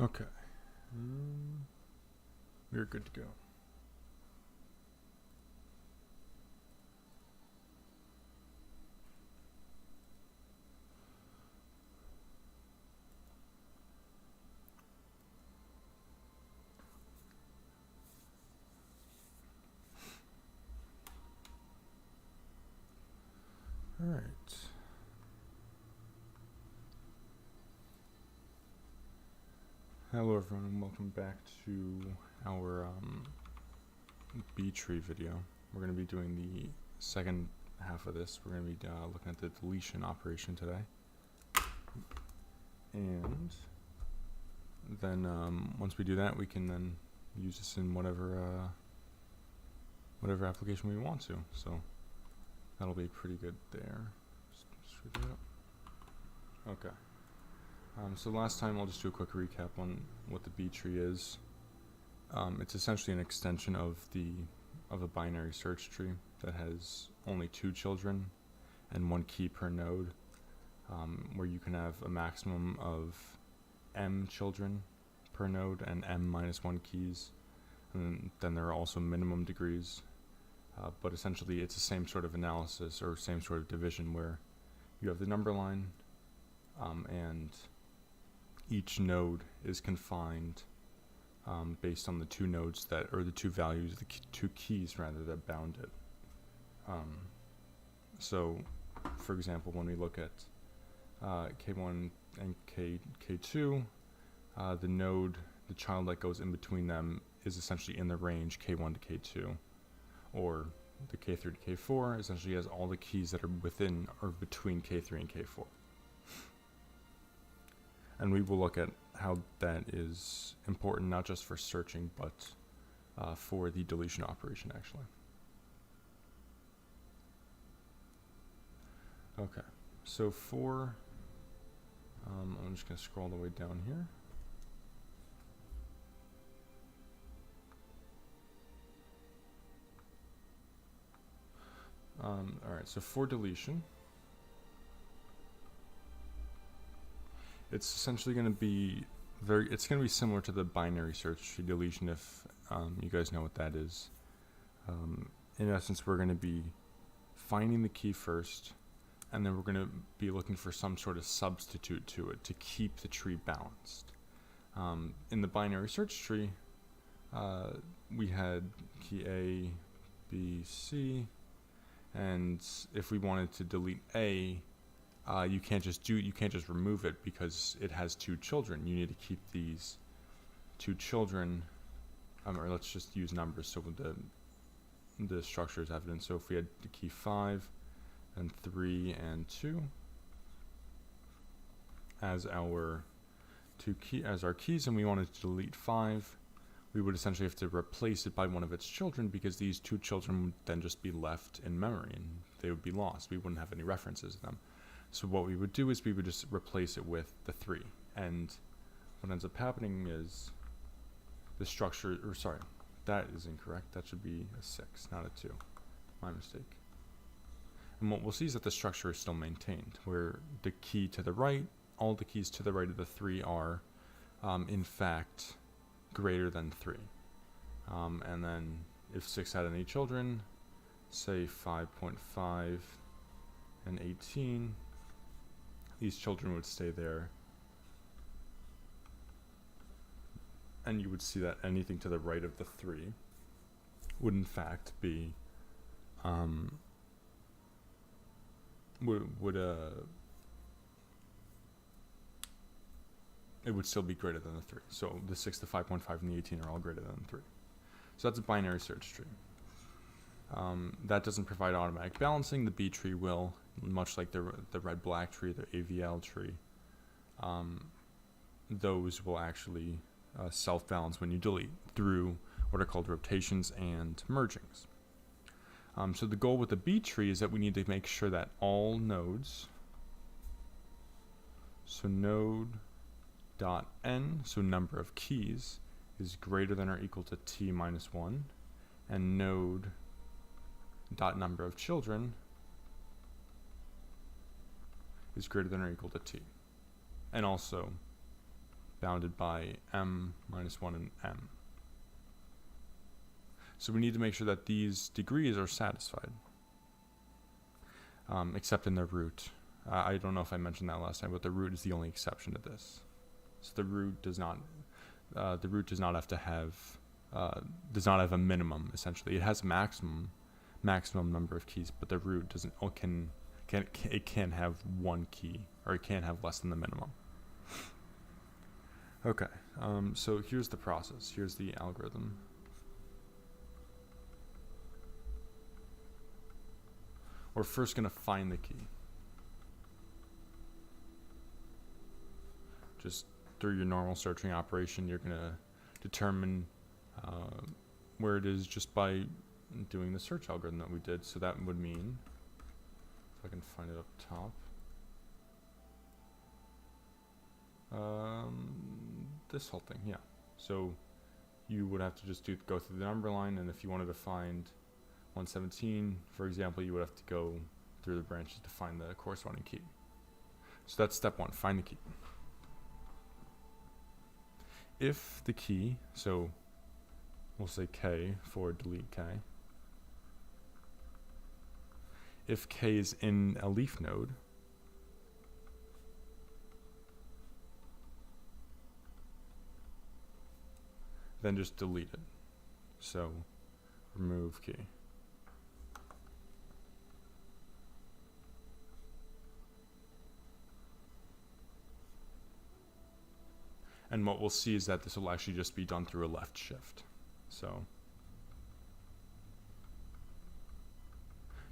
Okay. We're good to go. All right. Hello everyone and welcome back to our B tree video. We're going to be doing the second half of this. We're going to be looking at the deletion operation today. And then once we do that, we can then use this in whatever application we want to. So that'll be pretty good there. Okay. So last time, I'll just do a quick recap on what the B tree is. It's essentially an extension of a binary search tree that has only 2 children and 1 key per node, where you can have a maximum of m children per node and m minus 1 keys, and then there are also minimum degrees. But essentially, it's the same sort of analysis or same sort of division where you have the number line, and each node is confined based on the 2 nodes that, or the 2 values, the 2 keys rather, that bound it. So, for example, when we look at K1 and K2, the child that goes in between them is essentially in the range K1 to K2, or the K3 to K4 essentially has all the keys that are within or between K3 and K4. And we will look at how that is important not just for searching, but for the deletion operation, actually. Okay, so for, I'm just going to scroll the way down here. Alright, so for deletion, it's essentially going to be it's going to be similar to the binary search tree deletion, if you guys know what that is. In essence, we're going to be finding the key first, and then we're going to be looking for some sort of substitute to it to keep the tree balanced. In the binary search tree, we had key A, B, C, and if we wanted to delete A, you can't just remove it because it has 2 children. You need to keep these 2 children, or let's just use numbers so the structure is evident. So if we had the key 5 and 3 and 2 as our keys, and we wanted to delete 5, we would essentially have to replace it by one of its children, because these 2 children would then just be left in memory and they would be lost. We wouldn't have any references to them. So what we would do is we would just replace it with the 3. And what ends up happening is the structure, or sorry, that is incorrect. That should be a 6, not a 2. My mistake. And what we'll see is that the structure is still maintained, where the key to the right, all the keys to the right of the 3 are, in fact, greater than 3. And then if 6 had any children, say 5.5 and 18, these children would stay there, and you would see that anything to the right of the 3 would in fact be it would still be greater than the 3. So the 6, the 5.5, and the 18 are all greater than 3. So that's a binary search tree. That doesn't provide automatic balancing. The B tree will, much like the red-black tree, the AVL tree. Those will actually self-balance when you delete through what are called rotations and mergings. So the goal with the B tree is that we need to make sure that all nodes, so node dot n, so number of keys, is greater than or equal to t minus 1, and node dot number of children is greater than or equal to t. And also bounded by m minus 1 and m. So we need to make sure that these degrees are satisfied, except in the root. I don't know if I mentioned that last time, but the root is the only exception to this. So the root does not have to have does not have a minimum. Essentially, it has maximum number of keys, but the root doesn't. It can have one key, or it can't have less than the minimum. Okay, so here's the process. Here's the algorithm. We're first going to find the key. Just through your normal searching operation, you're going to determine where it is just by doing the search algorithm that we did. So that would mean, if I can find it up top, this whole thing, yeah. So you would have to just go through the number line, and if you wanted to find 117, for example, you would have to go through the branches to find the corresponding key. So that's step one, find the key. If the key, so we'll say k for delete k. If k is in a leaf node, then just delete it. So remove key. And what we'll see is that this will actually just be done through a left shift. So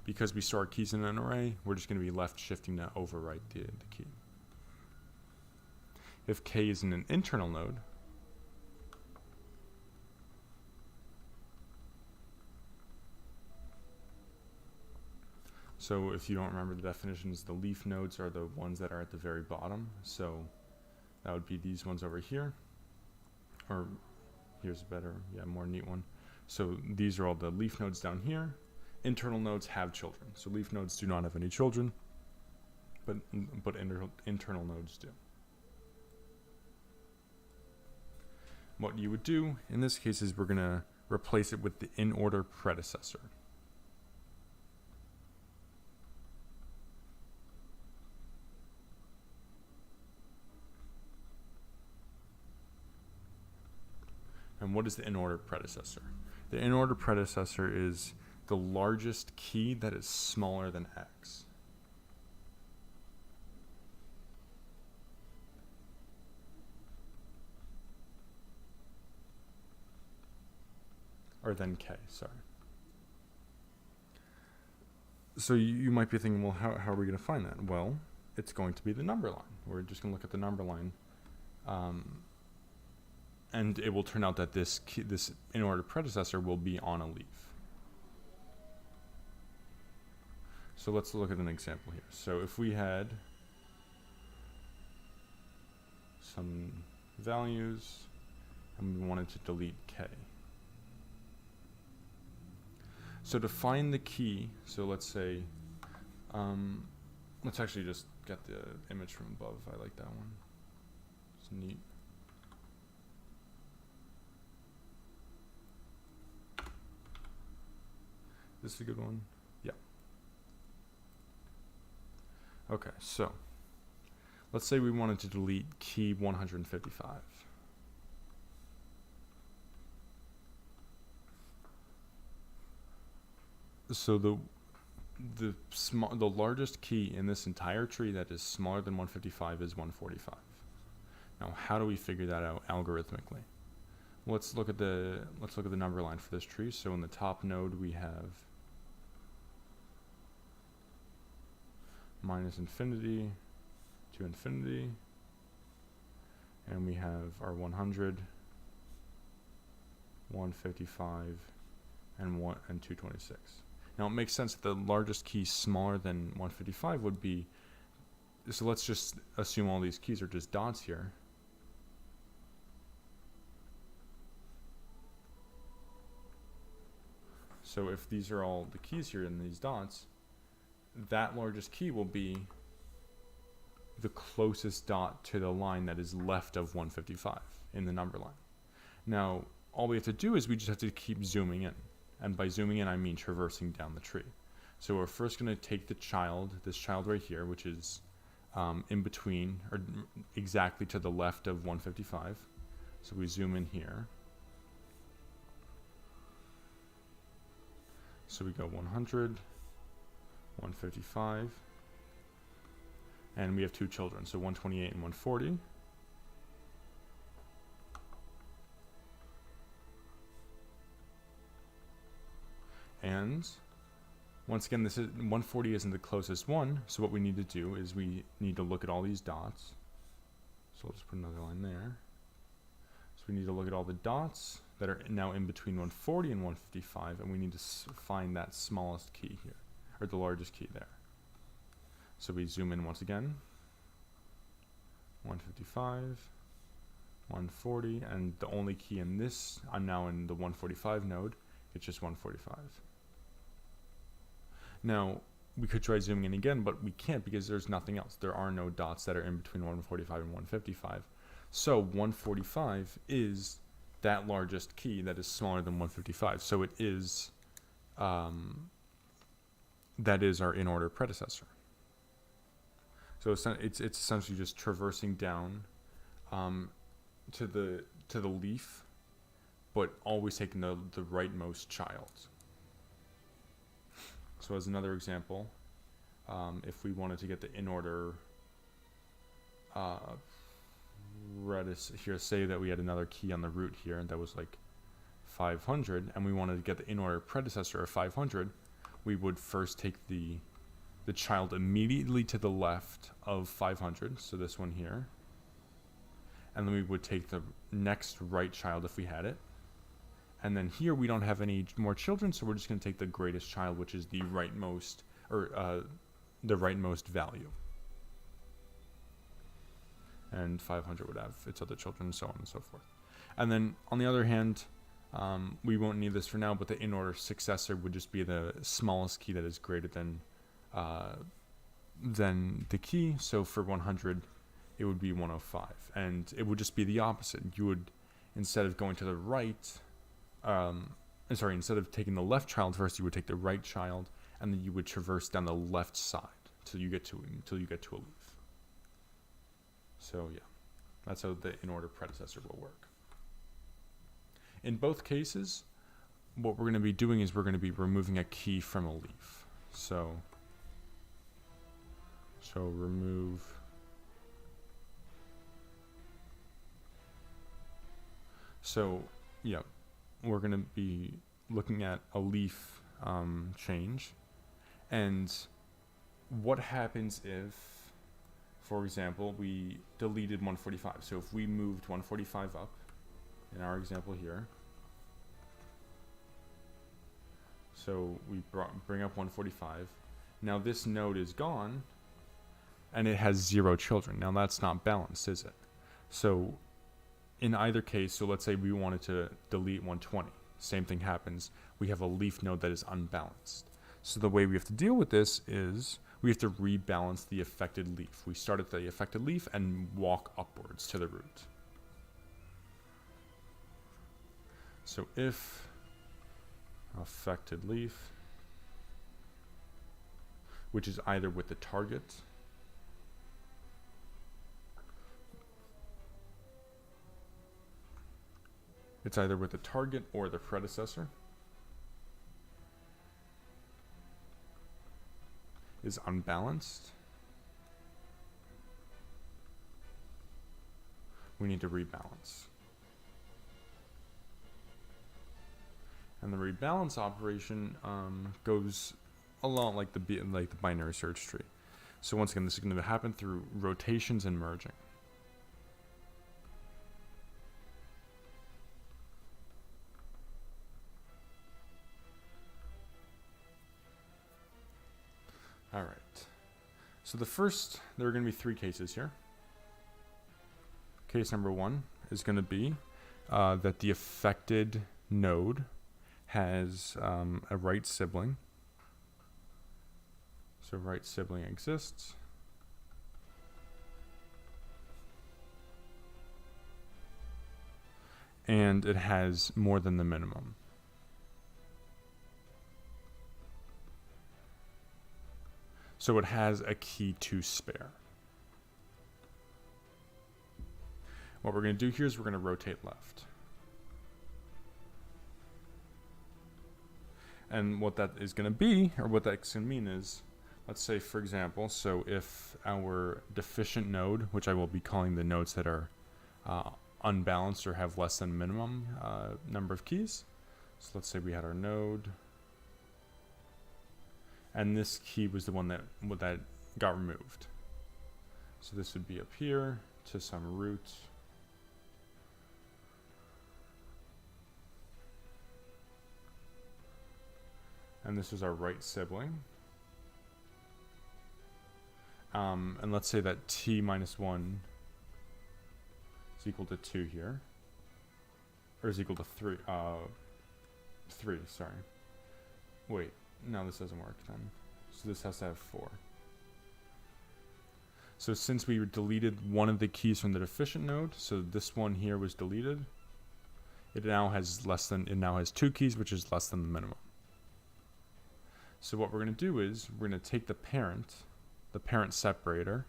because we store keys in an array, we're just going to be left shifting to overwrite the key. If k is in an internal node, so if you don't remember the definitions, the leaf nodes are the ones that are at the very bottom. So that would be these ones over here, or here's a better, more neat one. So these are all the leaf nodes down here. Internal nodes have children. So leaf nodes do not have any children, but internal nodes do. What you would do in this case is we're going to replace it with the Inorder Predecessor. And what is the Inorder Predecessor? The Inorder Predecessor is the largest key that is smaller than x. Or than k, sorry. So you might be thinking, well, how are we going to find that? Well, it's going to be the number line. We're just going to look at the number line. And it will turn out that this Inorder Predecessor will be on a leaf. So let's look at an example here. So if we had some values and we wanted to delete k. So to find the key, so let's say, let's actually just get the image from above. I like that one. It's neat. This is a good one? Yeah. Okay, so let's say we wanted to delete key 155. So the largest key in this entire tree that is smaller than 155 is 145. Now, how do we figure that out algorithmically? Let's look at the number line for this tree. So in the top node we have minus infinity to infinity, and we have our 100, 155, and 226. Now it makes sense that the largest key smaller than 155 would be, so let's just assume all these keys are just dots here. So if these are all the keys here in these dots, that largest key will be the closest dot to the line that is left of 155 in the number line. Now, all we have to do is we just have to keep zooming in. And by zooming in, I mean traversing down the tree. So we're first going to take the child, this child right here, which is in between, or exactly to the left of 155. So we zoom in here. So we go 100, 155, and we have two children, so 128 and 140. And once again, this is 140 isn't the closest one, so what we need to do is we need to look at all these dots. So I'll just put another line there. So we need to look at all the dots that are now in between 140 and 155, and we need to find that smallest key here, or the largest key there. So we zoom in once again, 155, 140, and the only key in this, I'm now in the 145 node, it's just 145. Now, we could try zooming in again, but we can't because there's nothing else. There are no dots that are in between 145 and 155. So 145 is that largest key that is smaller than 155. So it is, that is our in-order predecessor. So it's essentially just traversing down to the leaf, but always taking the rightmost child. So as another example, if we wanted to get the in-order here, say that we had another key on the root here, and that was like 500, and we wanted to get the in-order predecessor of 500, we would first take the child immediately to the left of 500, so this one here, and then we would take the next right child if we had it, and then here we don't have any more children, so we're just going to take the greatest child, which is the rightmost, or the rightmost value. And 500 would have its other children, and so on and so forth. And then on the other hand, we won't need this for now, but the in-order successor would just be the smallest key that is greater than the key. So for 100, it would be 105, and it would just be the opposite. You would, instead of going to the right, instead of taking the left child first, you would take the right child, and then you would traverse down the left side until you get to a leaf. So yeah, that's how the in-order predecessor will work. In both cases, what we're going to be doing is we're going to be removing a key from a leaf. So remove. So yeah, we're going to be looking at a leaf change, and what happens if, for example, we deleted 145. So if we moved 145 up, in our example here, so we bring up 145. Now this node is gone, and it has 0 children. Now that's not balanced, is it? So in either case, so let's say we wanted to delete 120. Same thing happens. We have a leaf node that is unbalanced. So the way we have to deal with this is we have to rebalance the affected leaf. We start at the affected leaf and walk upwards to the root. So if affected leaf, which is either with the target or the predecessor, is unbalanced, we need to rebalance. And the rebalance operation goes a lot like the binary search tree. So once again, this is going to happen through rotations and merging. All right. So there are going to be 3 cases here. Case number 1 is going to be that the affected node has a right sibling. So right sibling exists. and it has more than the minimum. So it has a key to spare. What we're going to do here is we're going to rotate left. And what that is going to be, or what that's going to mean is, let's say, for example, so if our deficient node, which I will be calling the nodes that are unbalanced or have less than minimum number of keys. So let's say we had our node, and this key was the one that got removed. So this would be up here to some root. And this is our right sibling. And let's say that t minus 1 is equal to 2 here. Or is equal to 3. 3, sorry. Wait, no, this doesn't work then. So this has to have 4. So since we deleted one of the keys from the deficient node, so this one here was deleted, it now has 2 keys, which is less than the minimum. So what we're going to do is we're going to take the parent separator,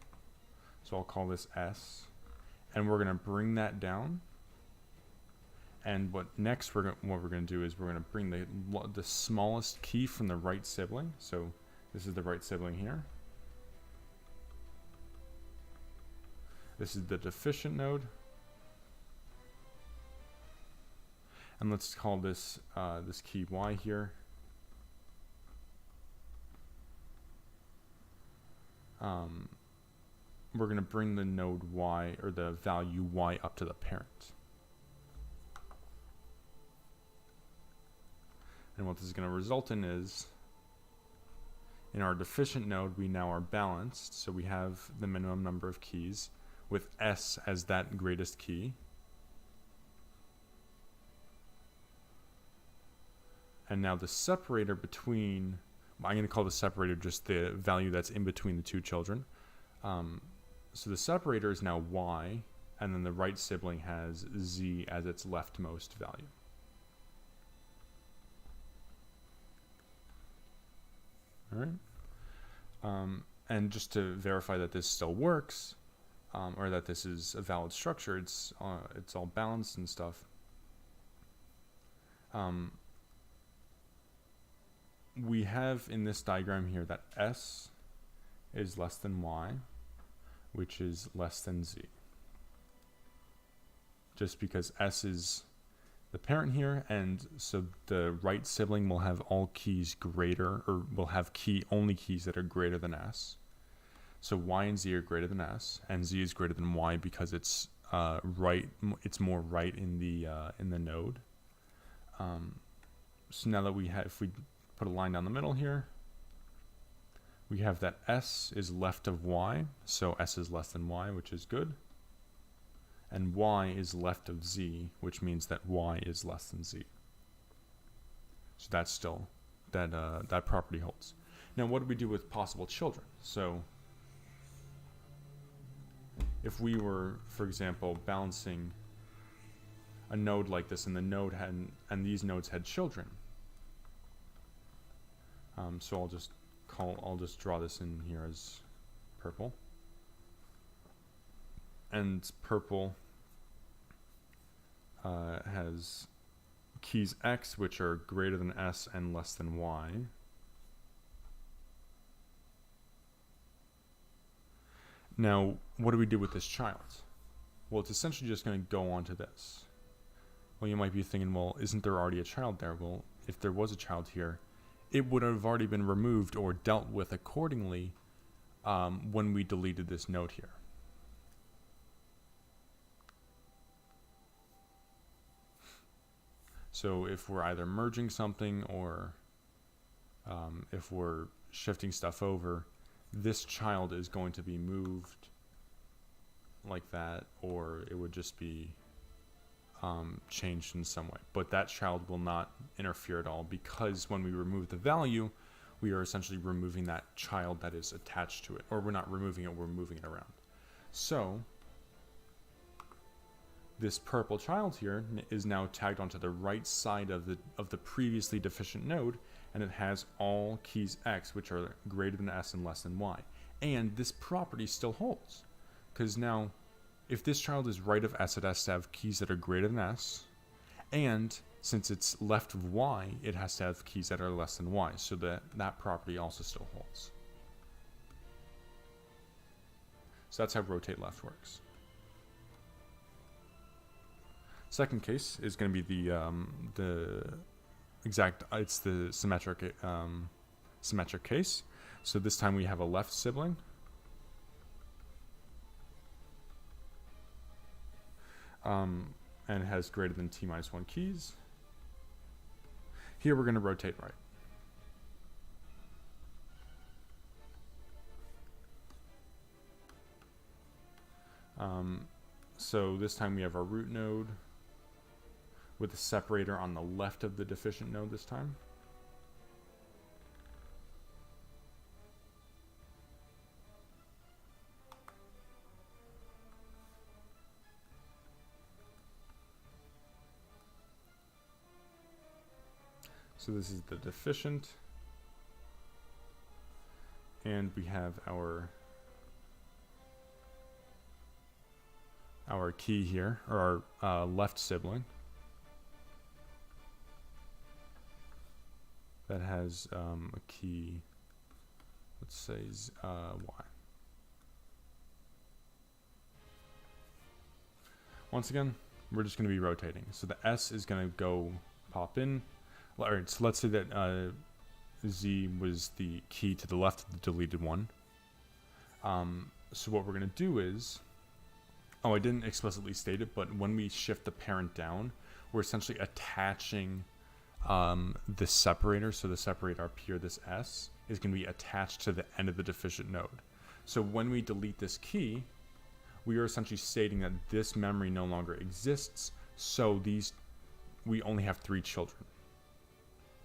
so I'll call this S, and we're going to bring that down. And what we're going to do is we're going to bring the smallest key from the right sibling. So this is the right sibling here. This is the deficient node, and let's call this this key Y here. We're going to bring the node Y, or the value Y, up to the parent. And what this is going to result in is, in our deficient node, we now are balanced, so we have the minimum number of keys, with S as that greatest key. And now the separator between, I'm going to call the separator just the value that's in between the two children. So the separator is now Y, and then the right sibling has Z as its leftmost value. All right. And just to verify that this still works, or that this is a valid structure, it's all balanced and stuff. We have in this diagram here that S is less than Y, which is less than Z. Just because S is the parent here, and so the right sibling will have all keys greater, or will have only keys that are greater than S. So Y and Z are greater than S, and Z is greater than Y because it's it's more right in the node. So now that if we put a line down the middle here, we have that S is left of Y, so S is less than Y, which is good. And Y is left of Z, which means that Y is less than Z. So that's still, that property holds. Now what do we do with possible children? So if we were, for example, balancing a node like this, and the node and these nodes had children. So I'll just draw this in here as purple. And purple has keys X, which are greater than S and less than Y. Now, what do we do with this child? Well, it's essentially just going to go on to this. Well, you might be thinking, well, isn't there already a child there? Well, if there was a child here, it would have already been removed or dealt with accordingly when we deleted this node here. So if we're either merging something or if we're shifting stuff over, this child is going to be moved like that, or it would just be changed in some way. But that child will not interfere at all, because when we remove the value, we are essentially removing that child that is attached to it. Or we're not removing it, we're moving it around. So This purple child here is now tagged onto the right side of the previously deficient node, and it has all keys x, which are greater than s and less than y. And this property still holds, because now, if this child is right of s, it has to have keys that are greater than s, and since it's left of y, it has to have keys that are less than y, so that property also still holds. So that's how rotate left works. Second case is going to be it's the symmetric case. So this time we have a left sibling. And it has greater than t minus 1 keys. Here we're going to rotate right. So this time we have our root node with a separator on the left of the deficient node this time. So this is the deficient, and we have our key here, or our left sibling that has a key, let's say y. Once again, we're just going to be rotating. So the s is going to go pop in. All right, so let's say that z was the key to the left of the deleted one. So what we're going to do is, I didn't explicitly state it, but when we shift the parent down, we're essentially attaching the separator. So the separator up here, this s, is going to be attached to the end of the deficient node. So when we delete this key, we are essentially stating that this memory no longer exists. So we only have 3 children.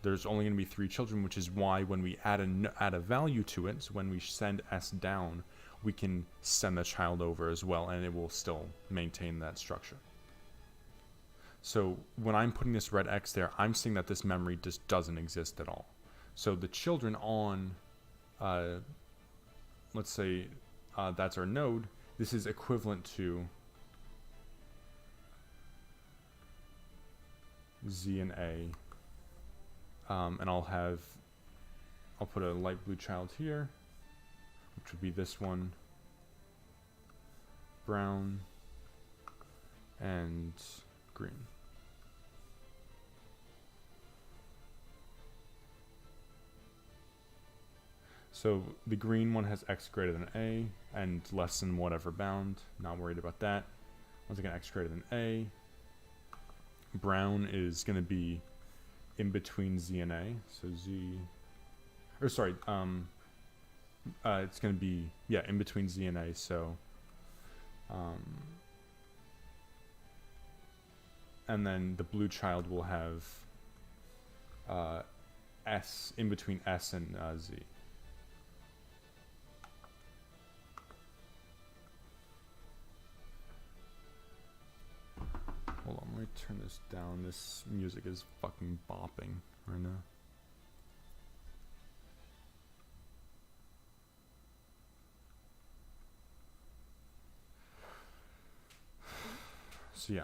There's only going to be 3 children, which is why when we add a value to it, so when we send s down, we can send the child over as well, and it will still maintain that structure. So when I'm putting this red X there, I'm saying that this memory just doesn't exist at all. So the children on, let's say that's our node, this is equivalent to Z and A. And I'll put a light blue child here, which would be this one, brown, and green. So the green one has x greater than a and less than whatever bound. Not worried about that. Once again, x greater than a. Brown is going to be in between z and a. So it's going to be, in between z and a. So, and then the blue child will have s in between s and z. Hold on, let me turn this down. This music is fucking bopping right now. So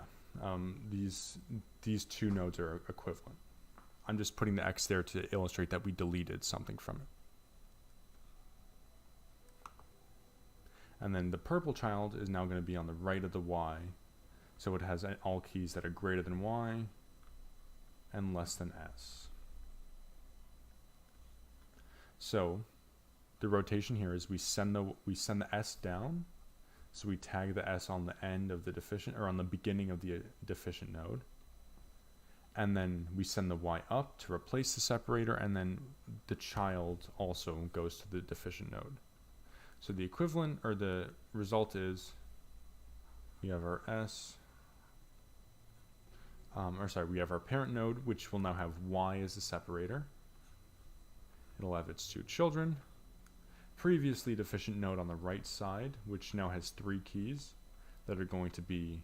these two nodes are equivalent. I'm just putting the x there to illustrate that we deleted something from it. And then the purple child is now going to be on the right of the y. So it has all keys that are greater than y and less than s. So the rotation here is we send the s down. So we tag the s on the end of the deficient, or on the beginning of the deficient node. And then we send the y up to replace the separator, and then the child also goes to the deficient node. So the equivalent, or the result is, we have our s, we have our parent node, which will now have y as the separator. It'll have its 2 children. Previously deficient node on the right side, which now has 3 keys that are going to be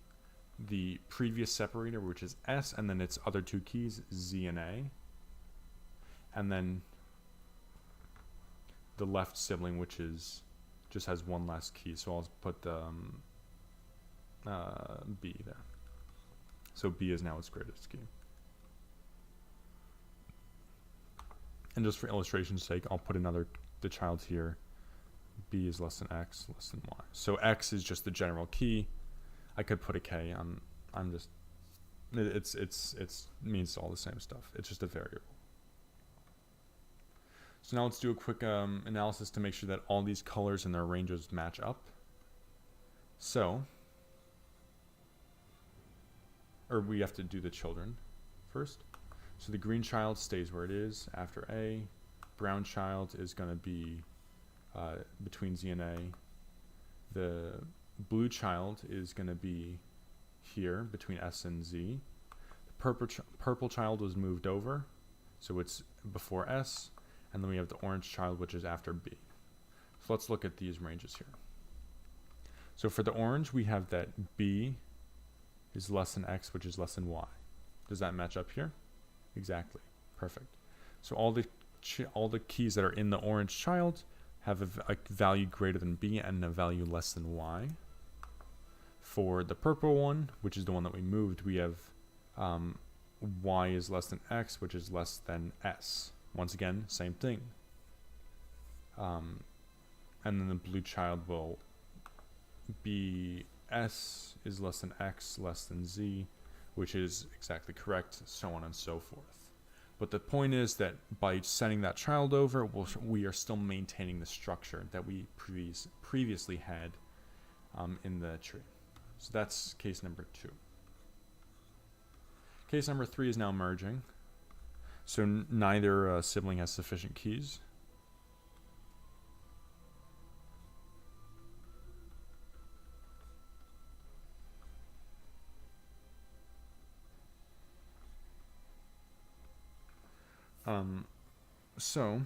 the previous separator, which is S, and then its other two keys, Z and A. And then the left sibling, which is just has one less key. So I'll put B there. So B is now its greatest key. And just for illustration's sake, I'll put the child here. B is less than X, less than Y. So X is just the general key. I could put a K. I'm just, it's means all the same stuff. It's just a variable. So now let's do a quick analysis to make sure that all these colors and their ranges match up. So, or we have to do the children first. So the green child stays where it is after A. Brown child is going to be between Z and A. The blue child is going to be here between S and Z. The purple child was moved over, so it's before S. And then we have the orange child, which is after B. So let's look at these ranges here. So for the orange, we have that B is less than X, which is less than Y. Does that match up here? Exactly. Perfect. So all the keys that are in the orange child have a value greater than B and a value less than Y. For the purple one, which is the one that we moved, we have Y is less than X, which is less than S. Once again, same thing. And then the blue child will be S is less than X, less than Z, which is exactly correct, so on and so forth. But the point is that by sending that child over, we are still maintaining the structure that we previously had in the tree. So that's case number 2. Case number 3 is now merging. So neither sibling has sufficient keys. So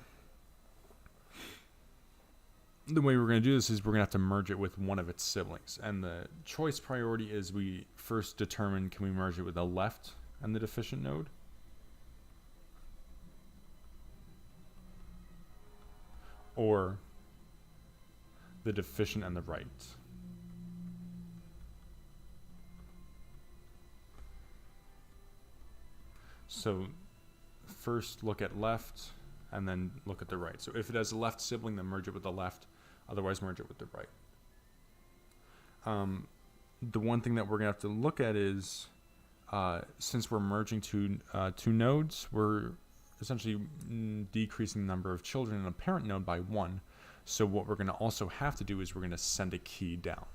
the way we're going to do this is we're going to have to merge it with one of its siblings. And the choice priority is we first determine, can we merge it with the left and the deficient node? Or the deficient and the right. So first look at left and then look at the right. So if it has a left sibling, then merge it with the left, otherwise merge it with the right. The one thing that we're gonna have to look at is since we're merging two nodes, we're essentially decreasing the number of children in a parent node by 1. So what we're going to also have to do is we're going to send a key down.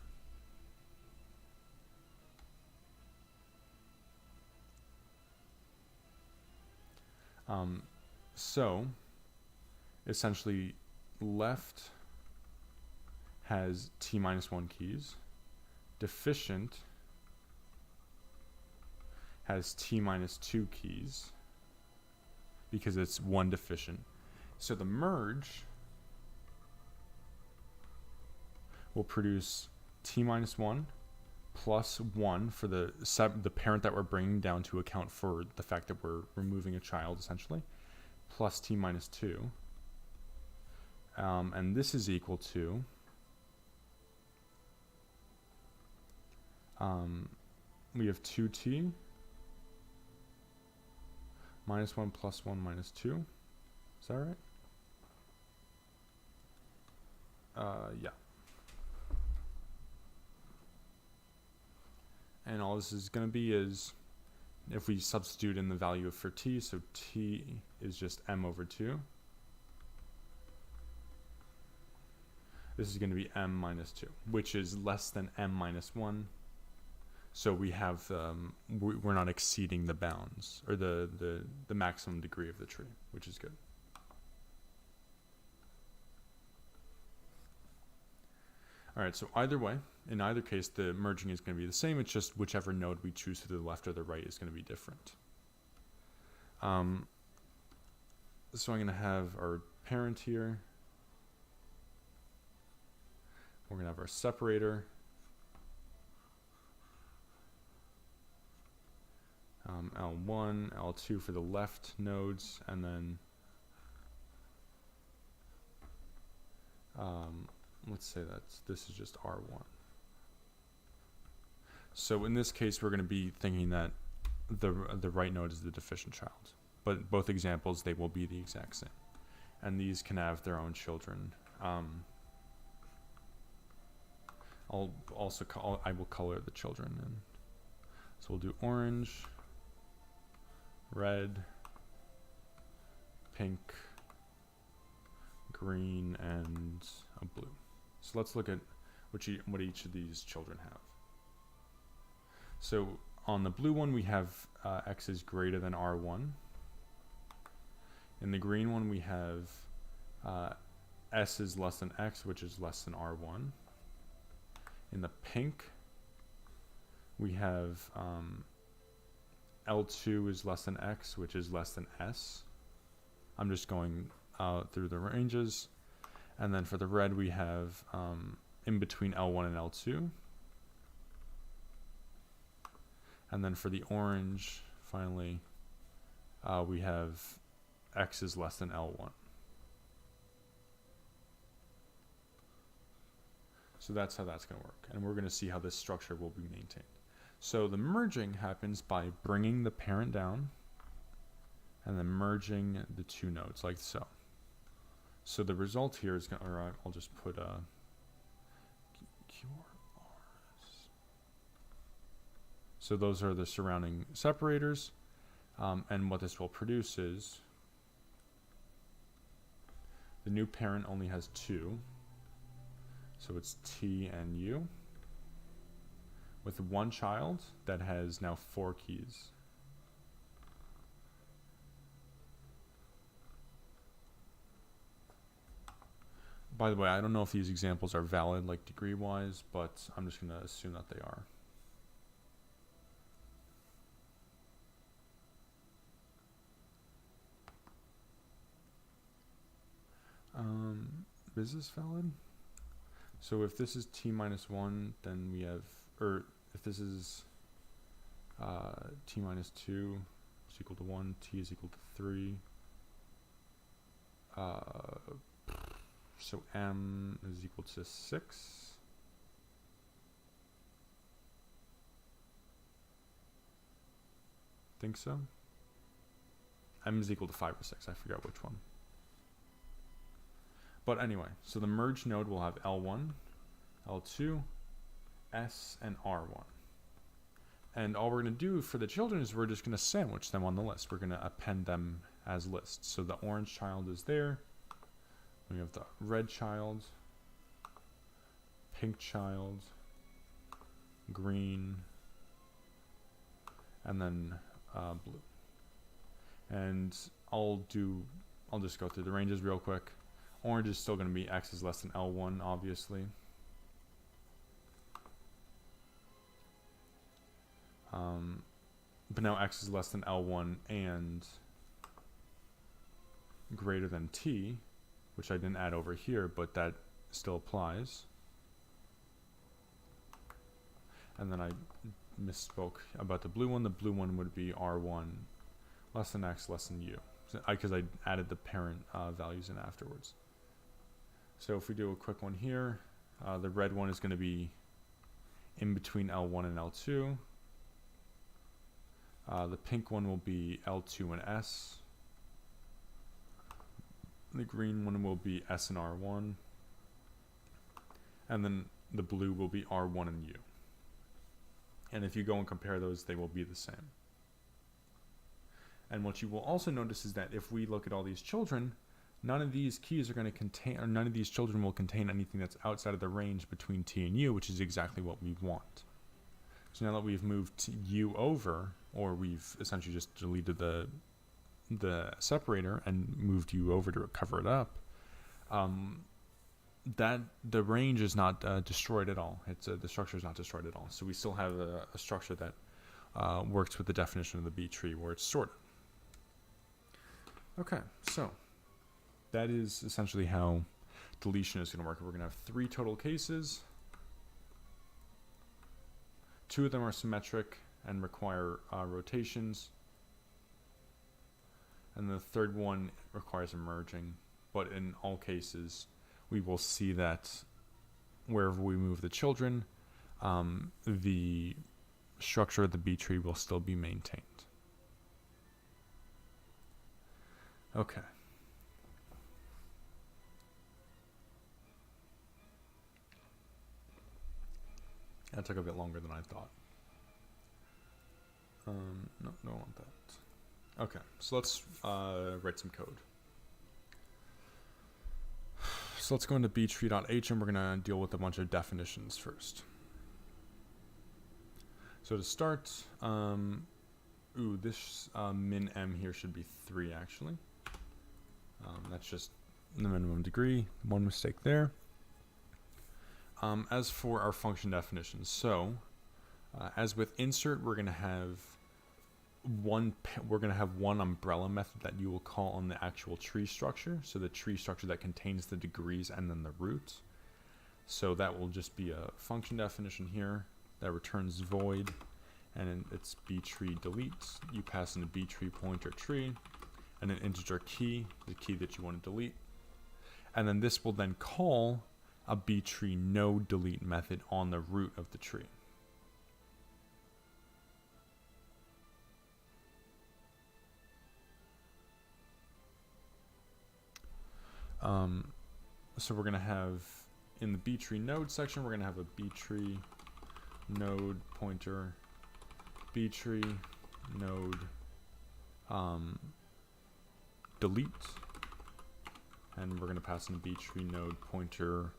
So essentially left has T-1 keys. Deficient has T-2 keys, because it's 1 deficient. So the merge will produce T-1 plus 1 for the parent that we're bringing down to account for the fact that we're removing a child, essentially, plus T-2. And this is equal to we have 2T minus 1 plus 1 minus 2. Is that right? Yeah. And all this is going to be is, if we substitute in the value for t, so t is just m over 2. This is going to be m minus 2, which is less than m minus 1. So we have, we're not exceeding the bounds, or the maximum degree of the tree, which is good. All right, so either way, in either case, the merging is going to be the same. It's just whichever node we choose to the left or the right is going to be different. So I'm going to have our parent here. We're going to have our separator. L1, L2 for the left nodes, and then let's say this is just R1. So in this case, we're going to be thinking that the right node is the deficient child, but both examples, they will be the exact same, and these can have their own children. I will color the children in. So we'll do orange, red, pink, green, and a blue. So let's look at what each of these children have. So on the blue one, we have x is greater than R1. In the green one, we have s is less than x, which is less than R1. In the pink, we have L2 is less than x, which is less than s. I'm just going through the ranges. And then for the red, we have in between L1 and L2. And then for the orange, finally, we have x is less than L1. So that's how that's going to work. And we're going to see how this structure will be maintained. So the merging happens by bringing the parent down and then merging the two nodes like so. So the result here is going to, or I'll just put a QRRs. So those are the surrounding separators. And what this will produce is the new parent only has 2. So it's T and U, with one child that has now 4 keys. By the way, I don't know if these examples are valid, like degree-wise, but I'm just going to assume that they are. Is this valid? So if this is t minus 1, then we have, or if this is t minus 2 is equal to 1, t is equal to 3. So m is equal to 6. Think so? M is equal to 5 or 6, I forgot which one. But anyway, so the merge node will have L1, L2, S, and R1. And all we're going to do for the children is we're just going to sandwich them on the list. We're going to append them as lists. So the orange child is there. We have the red child, pink child, green, and then blue. And I'll just go through the ranges real quick. Orange is still going to be x is less than L1, obviously. But now x is less than L1 and greater than t, which I didn't add over here, but that still applies. And then I misspoke about the blue one. The blue one would be R1 less than x less than u, because I added the parent values in afterwards. So if we do a quick one here, the red one is going to be in between L1 and L2. The pink one will be L2 and S. The green one will be S and R1. And then the blue will be R1 and U. And if you go and compare those, they will be the same. And what you will also notice is that if we look at all these children, none of these keys are going to contain, or none of these children will contain anything that's outside of the range between T and U, which is exactly what we want. So now that we've moved U over, or we've essentially just deleted the separator and moved U over to cover it up, that the range is not destroyed at all. The structure is not destroyed at all. So we still have a structure that works with the definition of the B tree where it's sorted. Okay, so that is essentially how deletion is going to work. We're going to have 3 total cases. 2 of them are symmetric, and require rotations. And the third one requires a merging. But in all cases, we will see that wherever we move the children, the structure of the B tree will still be maintained. Okay. That took a bit longer than I thought. No, don't want that. Okay, so let's write some code. So let's go into btree.h and we're going to deal with a bunch of definitions first. So to start, this min m here should be 3 actually. That's just the minimum degree. One mistake there. As for our function definitions, so as with insert, we're going to have one umbrella method that you will call on the actual tree structure. So the tree structure that contains the degrees and then the root. So that will just be a function definition here that returns void, and then it's btree delete. You pass in a btree pointer tree and an integer key, the key that you want to delete. And then this will then call a btree node delete method on the root of the tree. So we're going to have, in the btree node section, we're going to have a btree node pointer, btree node delete, and we're going to pass in a btree node pointer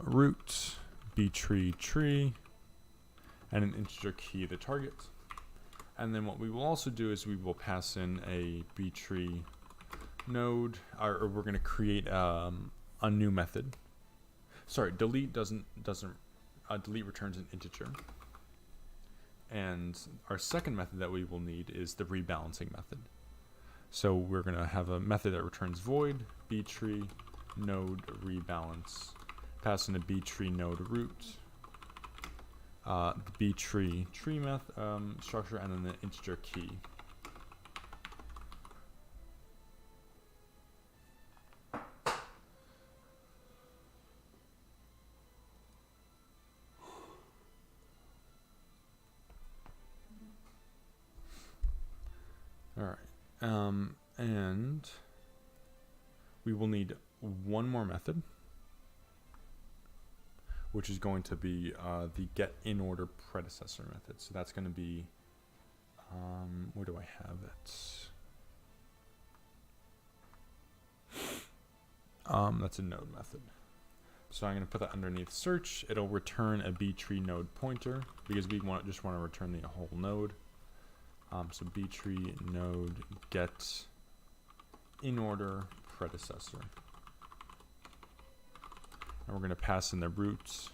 root, btree tree, and an integer key, the target. And then what we will also do is we will pass in a btree node, or we're going to create a new method. Sorry, delete delete returns an integer. And our second method that we will need is the rebalancing method. So we're going to have a method that returns void, btree node rebalance, pass in a btree node root, the btree tree structure, and then the integer key. All right, and we will need one more method, which is going to be the getInOrder Predecessor method. So that's going to be, where do I have it? That's a node method. So I'm going to put that underneath search. It'll return a btree node pointer because we just want to return the whole node. So btree node getInOrder Predecessor. And we're going to pass in the root,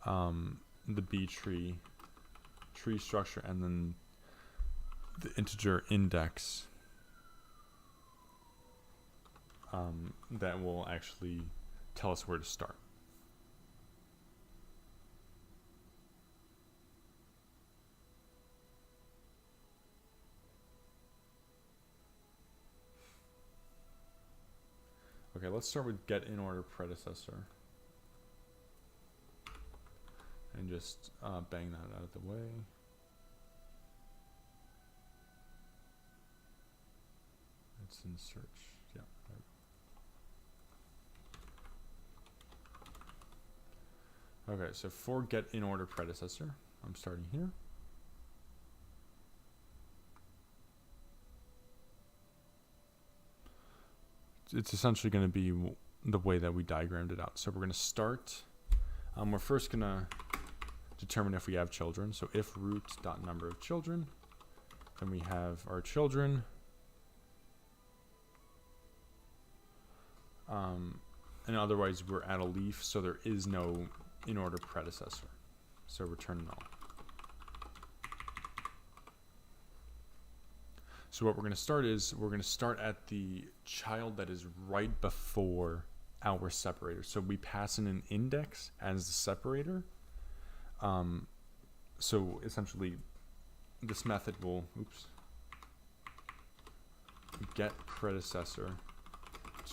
the btree tree structure, and then the integer index that will actually tell us where to start. Okay, let's start with getInOrder Predecessor. And just bang that out of the way. It's in search. Yeah. Okay, so for getInOrder Predecessor, I'm starting here. It's essentially going to be the way that we diagrammed it out. So we're going to start. We're first going to determine if we have children. So if root.number of children, then we have our children. And otherwise we're at a leaf, so there is no inOrder predecessor. So return null. So what we're going to start is, we're going to start at the child that is right before our separator. So we pass in an index as the separator. So essentially, this method will get predecessor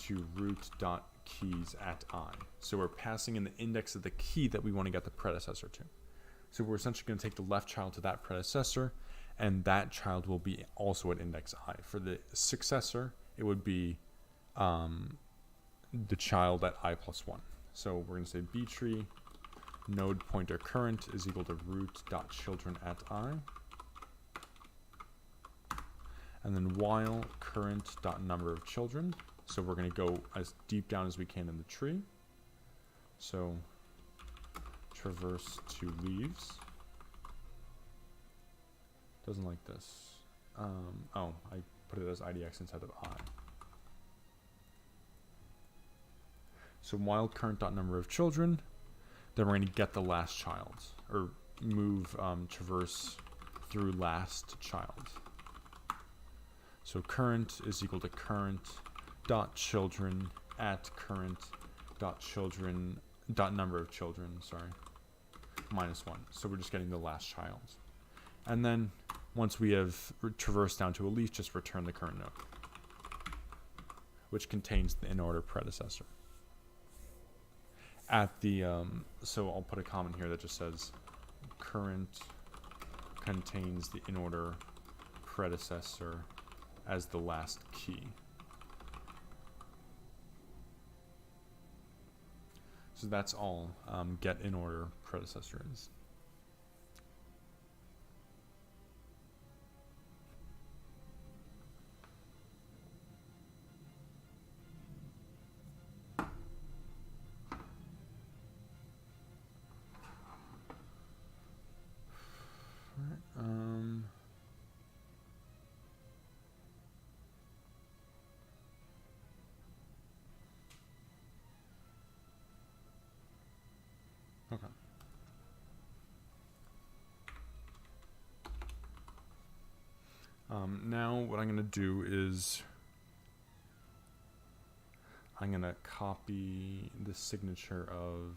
to root.keys at I. So we're passing in the index of the key that we want to get the predecessor to. So we're essentially going to take the left child to that predecessor, and that child will be also at index I. For the successor, it would be the child at I plus 1. So we're going to say btree node pointer current is equal to root.children at I. And then while current.number of children. So we're going to go as deep down as we can in the tree. So traverse to leaves. Doesn't like this. Oh, I put it as IDX instead of I. So while current.number of children, then we're going to get the last child, or move traverse through last child. So current is equal to current dot children at current dot children dot number of children, sorry, minus 1. So we're just getting the last child. And then once we have traversed down to a leaf, just return the current node, which contains the Inorder Predecessor. At the, so I'll put a comment here that just says current contains the Inorder Predecessor as the last key. So that's all get Inorder Predecessor is. Okay. Now what I'm going to do is I'm going to copy the signature of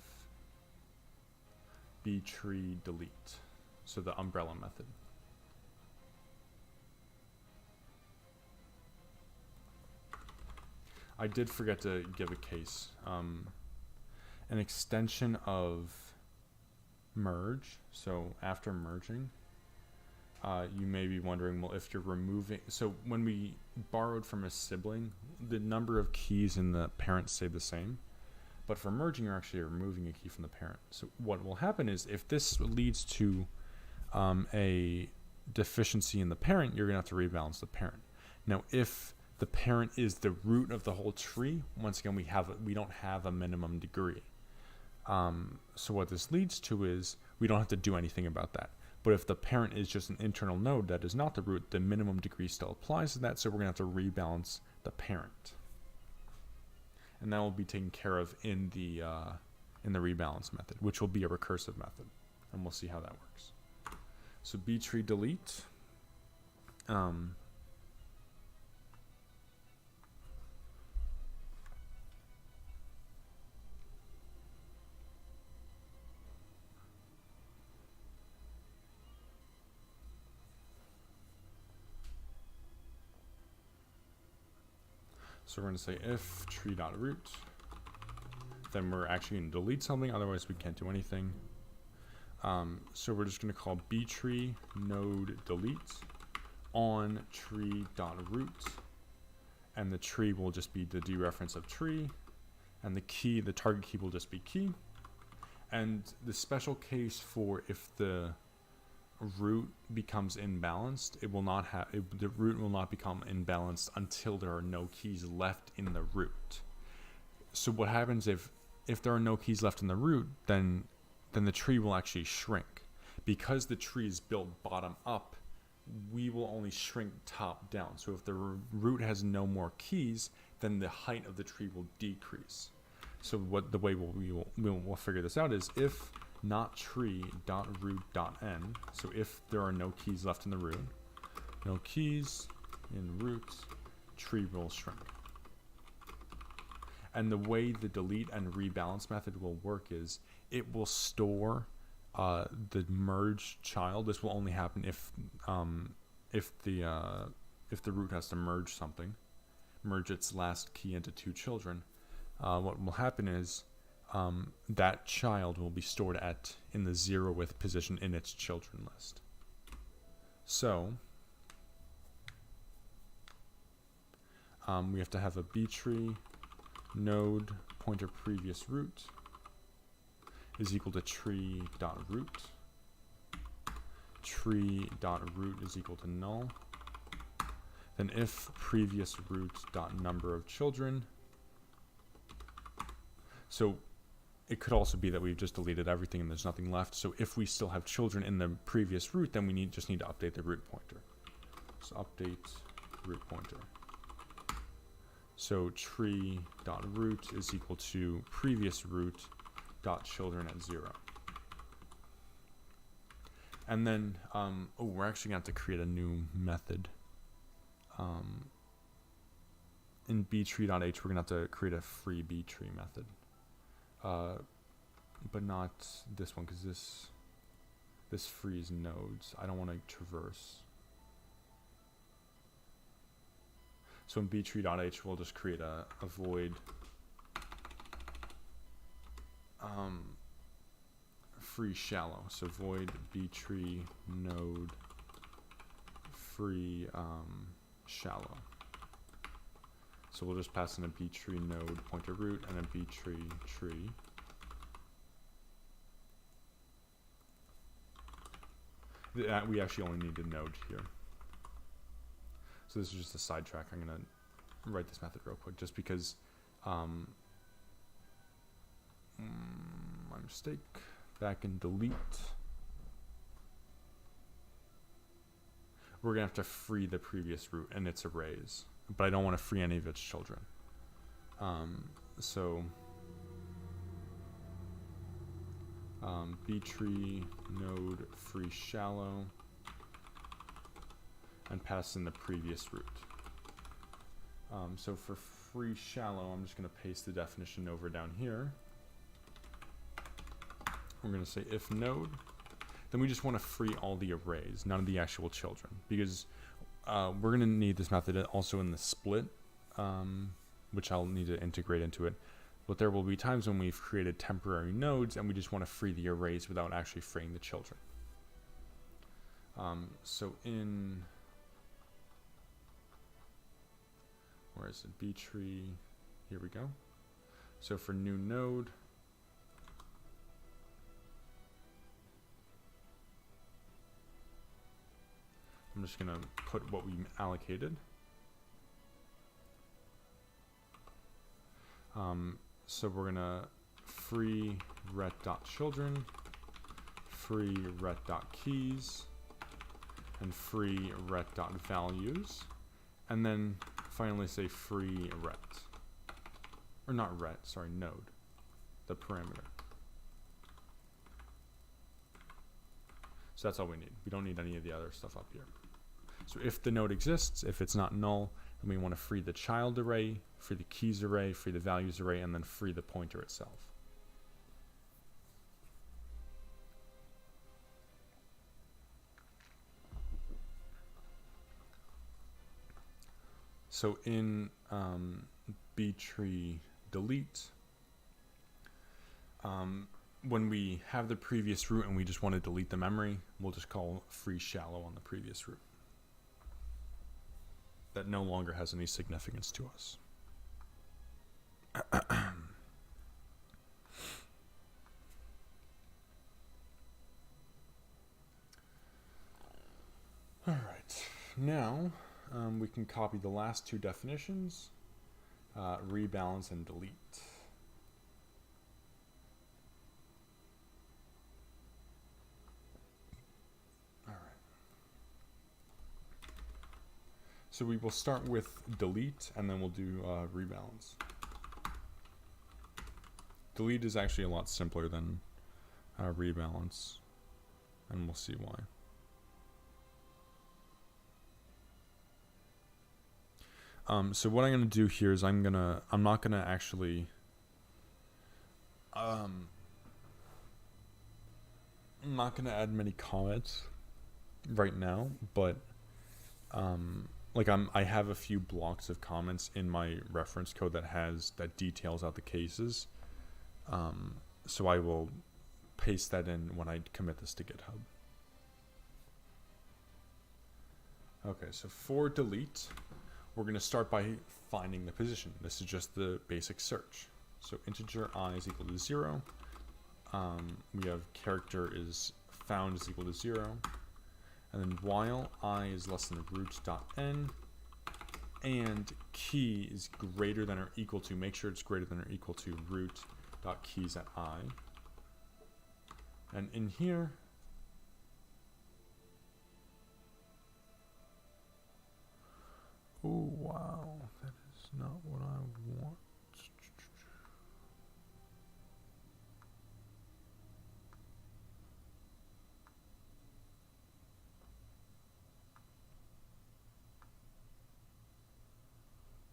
btree delete, so the umbrella method. I did forget to give a case. An extension of merge, so after merging, you may be wondering, well, if you're removing, so when we borrowed from a sibling, the number of keys in the parent stay the same, but for merging, you're actually removing a key from the parent. So what will happen is, if this leads to a deficiency in the parent, you're gonna have to rebalance the parent. Now, if the parent is the root of the whole tree, once again, we don't have a minimum degree. So what this leads to is we don't have to do anything about that. But if the parent is just an internal node that is not the root, the minimum degree still applies to that, so we're going to have to rebalance the parent. And that will be taken care of in the rebalance method, which will be a recursive method. And we'll see how that works. So btree delete. So we're going to say if tree.root, then we're actually going to delete something, otherwise we can't do anything. So we're just going to call btree node delete on tree.root, and the tree will just be the dereference of tree, and the key, the target key, will just be key. And the special case for if the root becomes imbalanced, it will not have, the root will not become imbalanced until there are no keys left in the root. So what happens if there are no keys left in the root, then the tree will actually shrink. Because the tree is built bottom up, we will only shrink top down. So if the root has no more keys, then the height of the tree will decrease. So what the way we'll figure this out is if not tree.root.n, so if there are no keys left in the root, no keys in root, tree will shrink. And the way the delete and rebalance method will work is it will store the merge child. This will only happen if the root has to merge something, merge its last key into two children. What will happen is that child will be stored in the 0th position in its children list. So we have to have a B tree node pointer previous root is equal to tree.root. Tree.root is equal to null. Then if previous root dot number of children. So it could also be that we've just deleted everything and there's nothing left. So if we still have children in the previous root, then we just need to update the root pointer. So update root pointer. So tree.root is equal to previous root dot children at 0. And then, we're actually going to have to create a new method. In btree.h, we're going to have to create a free btree method. But not this one, because this frees nodes. I don't want to traverse. So in btree.h, we'll just create a void free shallow. So void btree node free shallow. So we'll just pass in a btree node pointer root and a btree tree. We actually only need a node here. So this is just a sidetrack. I'm going to write this method real quick just because my mistake. Back in delete. We're going to have to free the previous root and its arrays. But I don't want to free any of its children. So btree node free shallow and pass in the previous root. So for free shallow, I'm just going to paste the definition over down here. We're going to say if node, then we just want to free all the arrays, none of the actual children, because we're going to need this method also in the split, which I'll need to integrate into it. But there will be times when we've created temporary nodes and we just want to free the arrays without actually freeing the children. So in, where is it? btree, here we go. So for new node, I'm just going to put what we allocated. So we're going to free ret.children, free ret.keys, and free ret.values, and then finally say free ret. Or not ret, sorry, node, the parameter. So that's all we need. We don't need any of the other stuff up here. So if the node exists, if it's not null, then we want to free the child array, free the keys array, free the values array, and then free the pointer itself. So in btree delete, when we have the previous root and we just want to delete the memory, we'll just call free shallow on the previous root. That no longer has any significance to us. All right, now we can copy the last two definitions, rebalance and delete. So we will start with delete and then we'll do rebalance. Delete is actually a lot simpler than rebalance, and we'll see why. So what I'm going to do here is I'm not going to actually I'm not going to add many comments right now, but I have a few blocks of comments in my reference code that details out the cases. So I will paste that in when I commit this to GitHub. Okay, so for delete, we're going to start by finding the position. This is just the basic search. So integer I is equal to 0. We have character is found is equal to 0. And then while I is less than root.n and key is greater than or equal to, make sure it's greater than or equal to root.keys at I. And in here, oh wow, that is not what I want.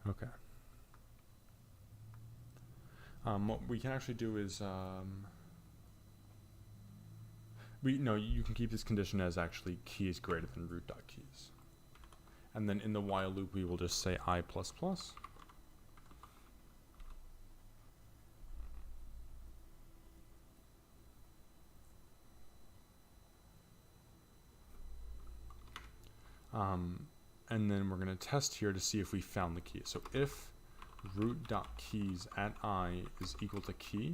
Okay. What we can actually do is you can keep this condition as actually key is greater than root.keys. And then in the while loop we will just say I++. And then we're going to test here to see if we found the key. So if root.keys at I is equal to key,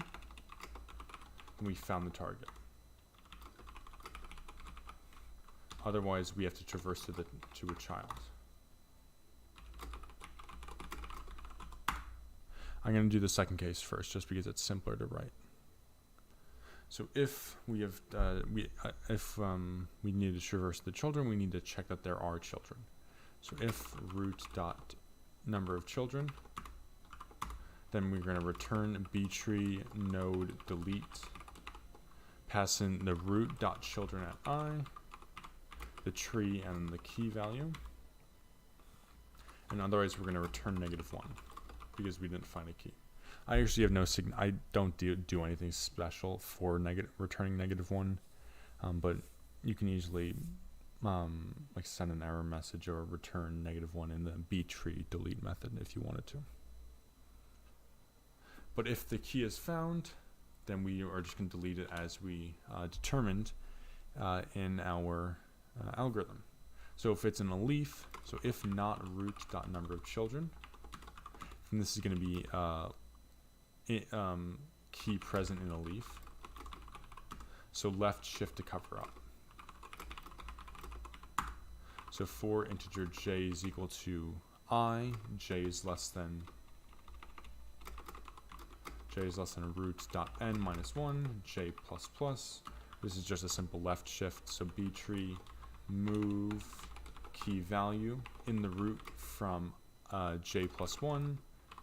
then we found the target. Otherwise, we have to traverse to a child. I'm going to do the second case first, just because it's simpler to write. So if we have we need to traverse the children, we need to check that there are children. So if root dot number of children, then we're going to return btree node delete, pass in the root dot children at I, the tree, and the key value. And otherwise we're going to return -1 because we didn't find a key. I actually have no I don't do anything special for returning -1, but you can easily like send an error message or return -1 in the btree delete method if you wanted to. But if the key is found, then we are just going to delete it as we determined in our algorithm. So if it's in a leaf, so if not root.number of children, then this is going to be key present in a leaf. So left shift to cover up. So for integer j is equal to I, j is less than root.n minus 1, j++. This is just a simple left shift. So btree move key value in the root from j+1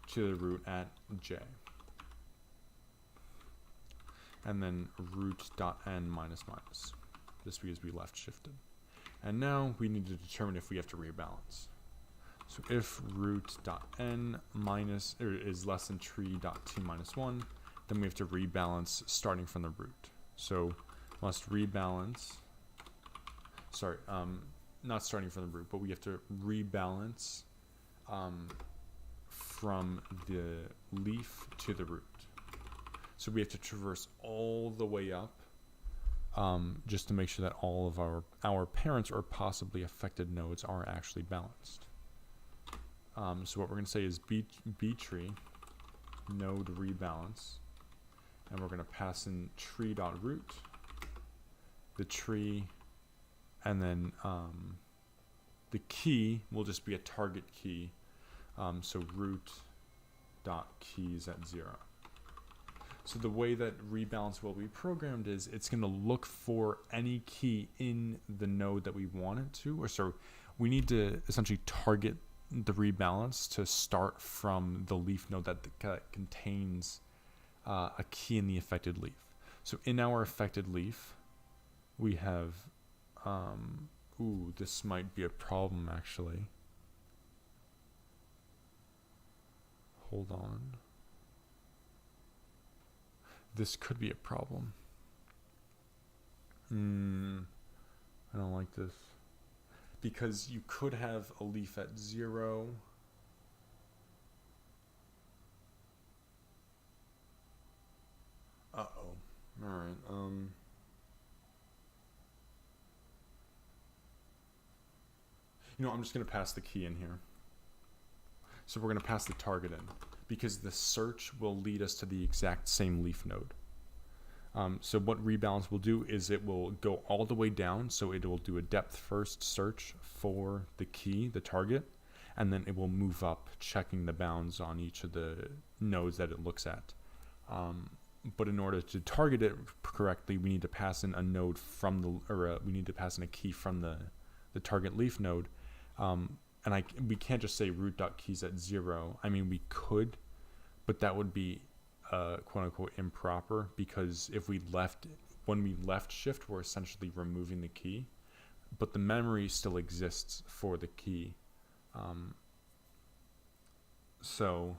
to the root at j. And then root.n minus minus, just because we left shifted. And now we need to determine if we have to rebalance. So if root.n is less than tree.t minus 1, then we have to rebalance starting from the root. So must rebalance, not starting from the root, but we have to rebalance from the leaf to the root. So we have to traverse all the way up just to make sure that all of our parents or possibly affected nodes are actually balanced. So what we're going to say is btree node rebalance, and we're going to pass in tree.root, the tree, and then the key will just be a target key, so root.keys at 0. So the way that rebalance will be programmed is it's going to look for any key in the node that we want it to, or so we need to essentially target the rebalance to start from the leaf node that contains a key in the affected leaf. So in our affected leaf, we have, this might be a problem actually. Hold on. This could be a problem. I don't like this. Because you could have a leaf at 0. Uh-oh. Alright, I'm just going to pass the key in here. So we're going to pass the target in, because the search will lead us to the exact same leaf node. So what rebalance will do is it will go all the way down, so it will do a depth first search for the key, the target, and then it will move up, checking the bounds on each of the nodes that it looks at. But in order to target it correctly, we need to pass in a node from we need to pass in a key from the target leaf node. And we can't just say root.keys at 0. I mean, we could, but that would be quote unquote improper, because when we left shift, we're essentially removing the key, but the memory still exists for the key. So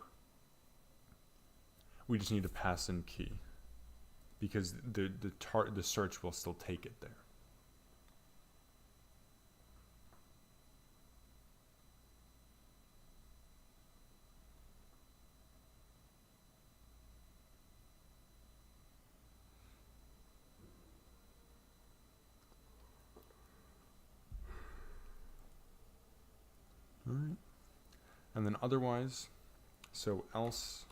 we just need to pass in key, because the search will still take it there. All right. And then otherwise, so else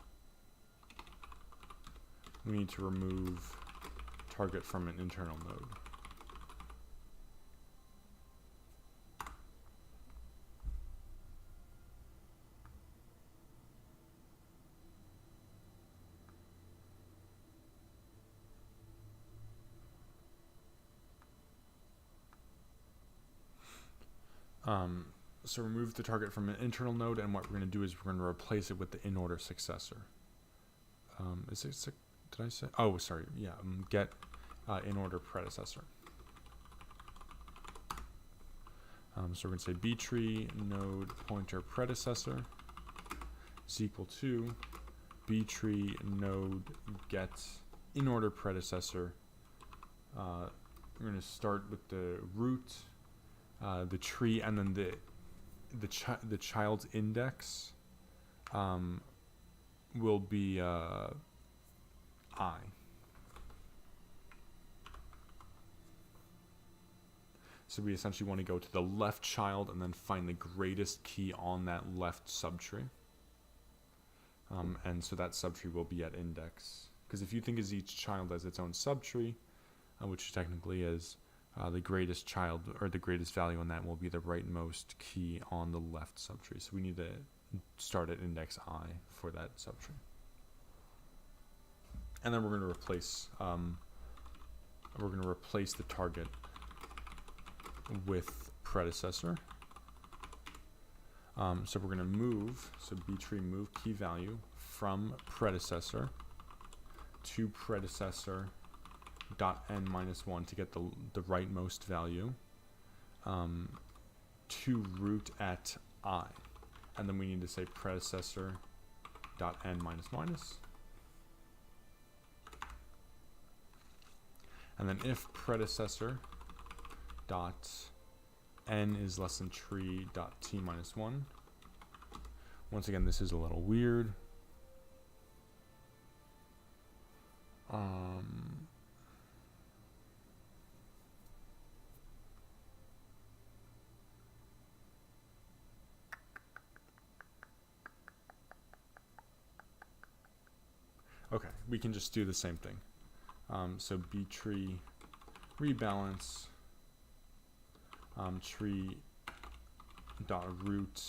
we need to remove target from an internal node. So remove the target from an internal node, and what we're going to do is we're going to replace it with the Inorder successor. Did I say? Oh, sorry. Yeah. Get Inorder Predecessor. So we're going to say btree node pointer predecessor is equal to btree node get Inorder Predecessor. We're going to start with the root, the tree, and then the child's index will be I. So we essentially want to go to the left child and then find the greatest key on that left subtree. And so that subtree will be at index. Because if you think of each child as its own subtree, which technically is, the greatest child, or the greatest value on that, will be the rightmost key on the left subtree. So we need to start at index I for that subtree. And then we're going to replace the target with predecessor. So we're going to move, so btree move key value from predecessor to predecessor dot n minus 1 to get the rightmost value, to root at I, and then we need to say predecessor dot n minus minus, and then if predecessor dot n is less than tree dot t minus 1. Once again, this is a little weird. Okay, we can just do the same thing. So btree rebalance tree dot root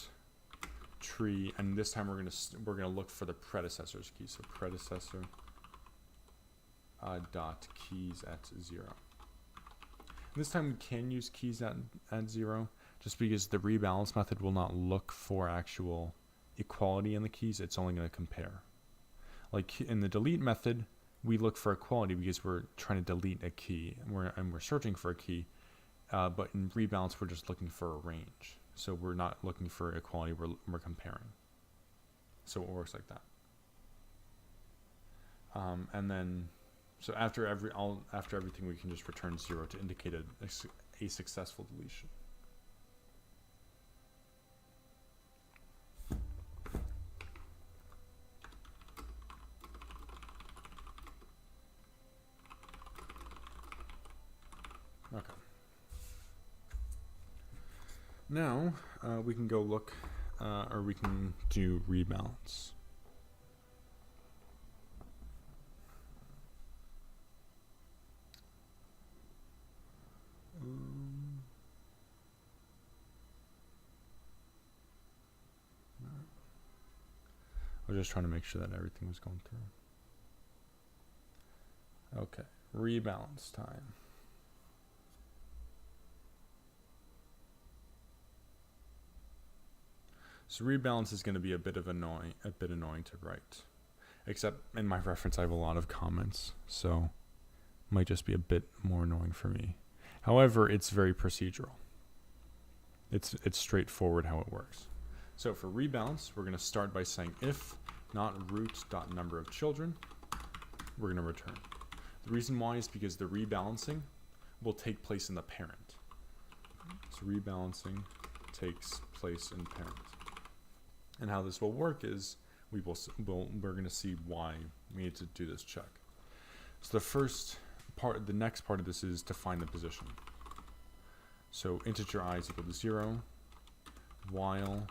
tree, and this time we're gonna look for the predecessor's key. So predecessor dot keys at 0. And this time we can use keys at 0, just because the rebalance method will not look for actual equality in the keys. It's only going to compare. Like in the delete method, we look for equality because we're trying to delete a key, and we're searching for a key. But in rebalance, we're just looking for a range. So we're not looking for equality, we're comparing. So it works like that. And then So after everything, we can just return 0 to indicate a successful deletion. Okay. Now we can go look, or we can do rebalance. I was just trying to make sure that everything was going through. Okay, rebalance time. So rebalance is going to be a bit annoying to write. Except in my reference I have a lot of comments, so it might just be a bit more annoying for me. However, it's very procedural. It's straightforward how it works. So for rebalance, we're going to start by saying if not root.number of children, we're going to return. The reason why is because the rebalancing will take place in the parent. So rebalancing takes place in parent. And how this will work is we're going to see why we need to do this check. So the next part of this is to find the position. So integer I is equal to 0 while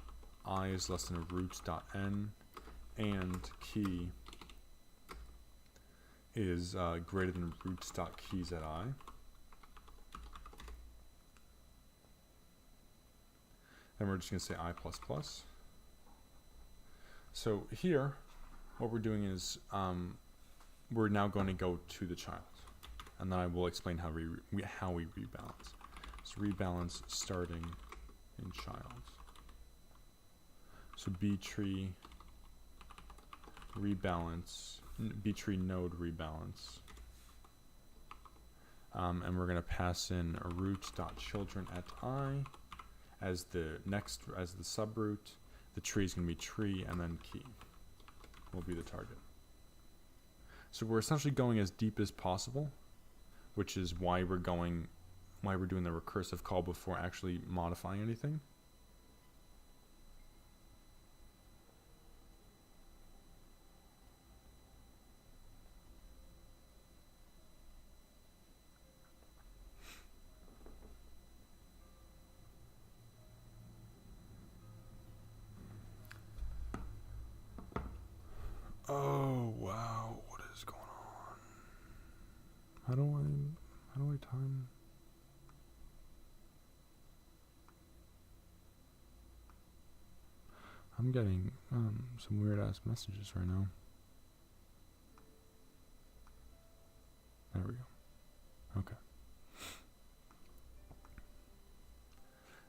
I is less than a root.n and key is greater than roots.keys at I. Then we're just going to say I++. So here, what we're doing is we're now going to go to the child, and then I will explain how we rebalance. So rebalance starting in child. So btree rebalance, btree node rebalance, and we're going to pass in a root.children at I as the subroot. The tree is going to be tree, and then key will be the target. So we're essentially going as deep as possible, which is why we're doing the recursive call before actually modifying anything. Oh wow, what is going on? How do I time? I'm getting some weird ass messages right now. There we go. Okay.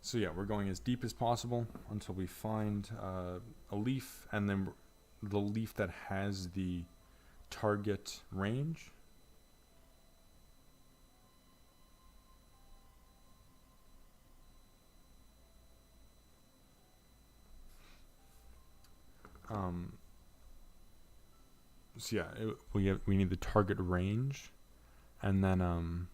So yeah, we're going as deep as possible until we find a leaf, and then the leaf that has the target range. So yeah, we need the target range, and then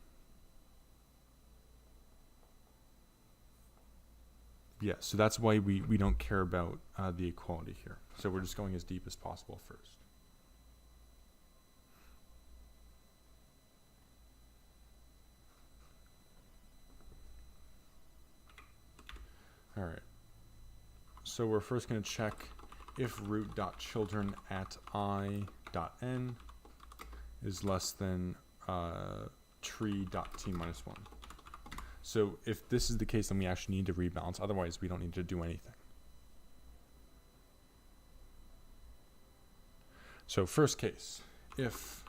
yeah, so that's why we don't care about the equality here. So we're just going as deep as possible first. All right. So we're first going to check if root.children at I.n is less than tree.t minus 1. So if this is the case, then we actually need to rebalance. Otherwise, we don't need to do anything. So first case, if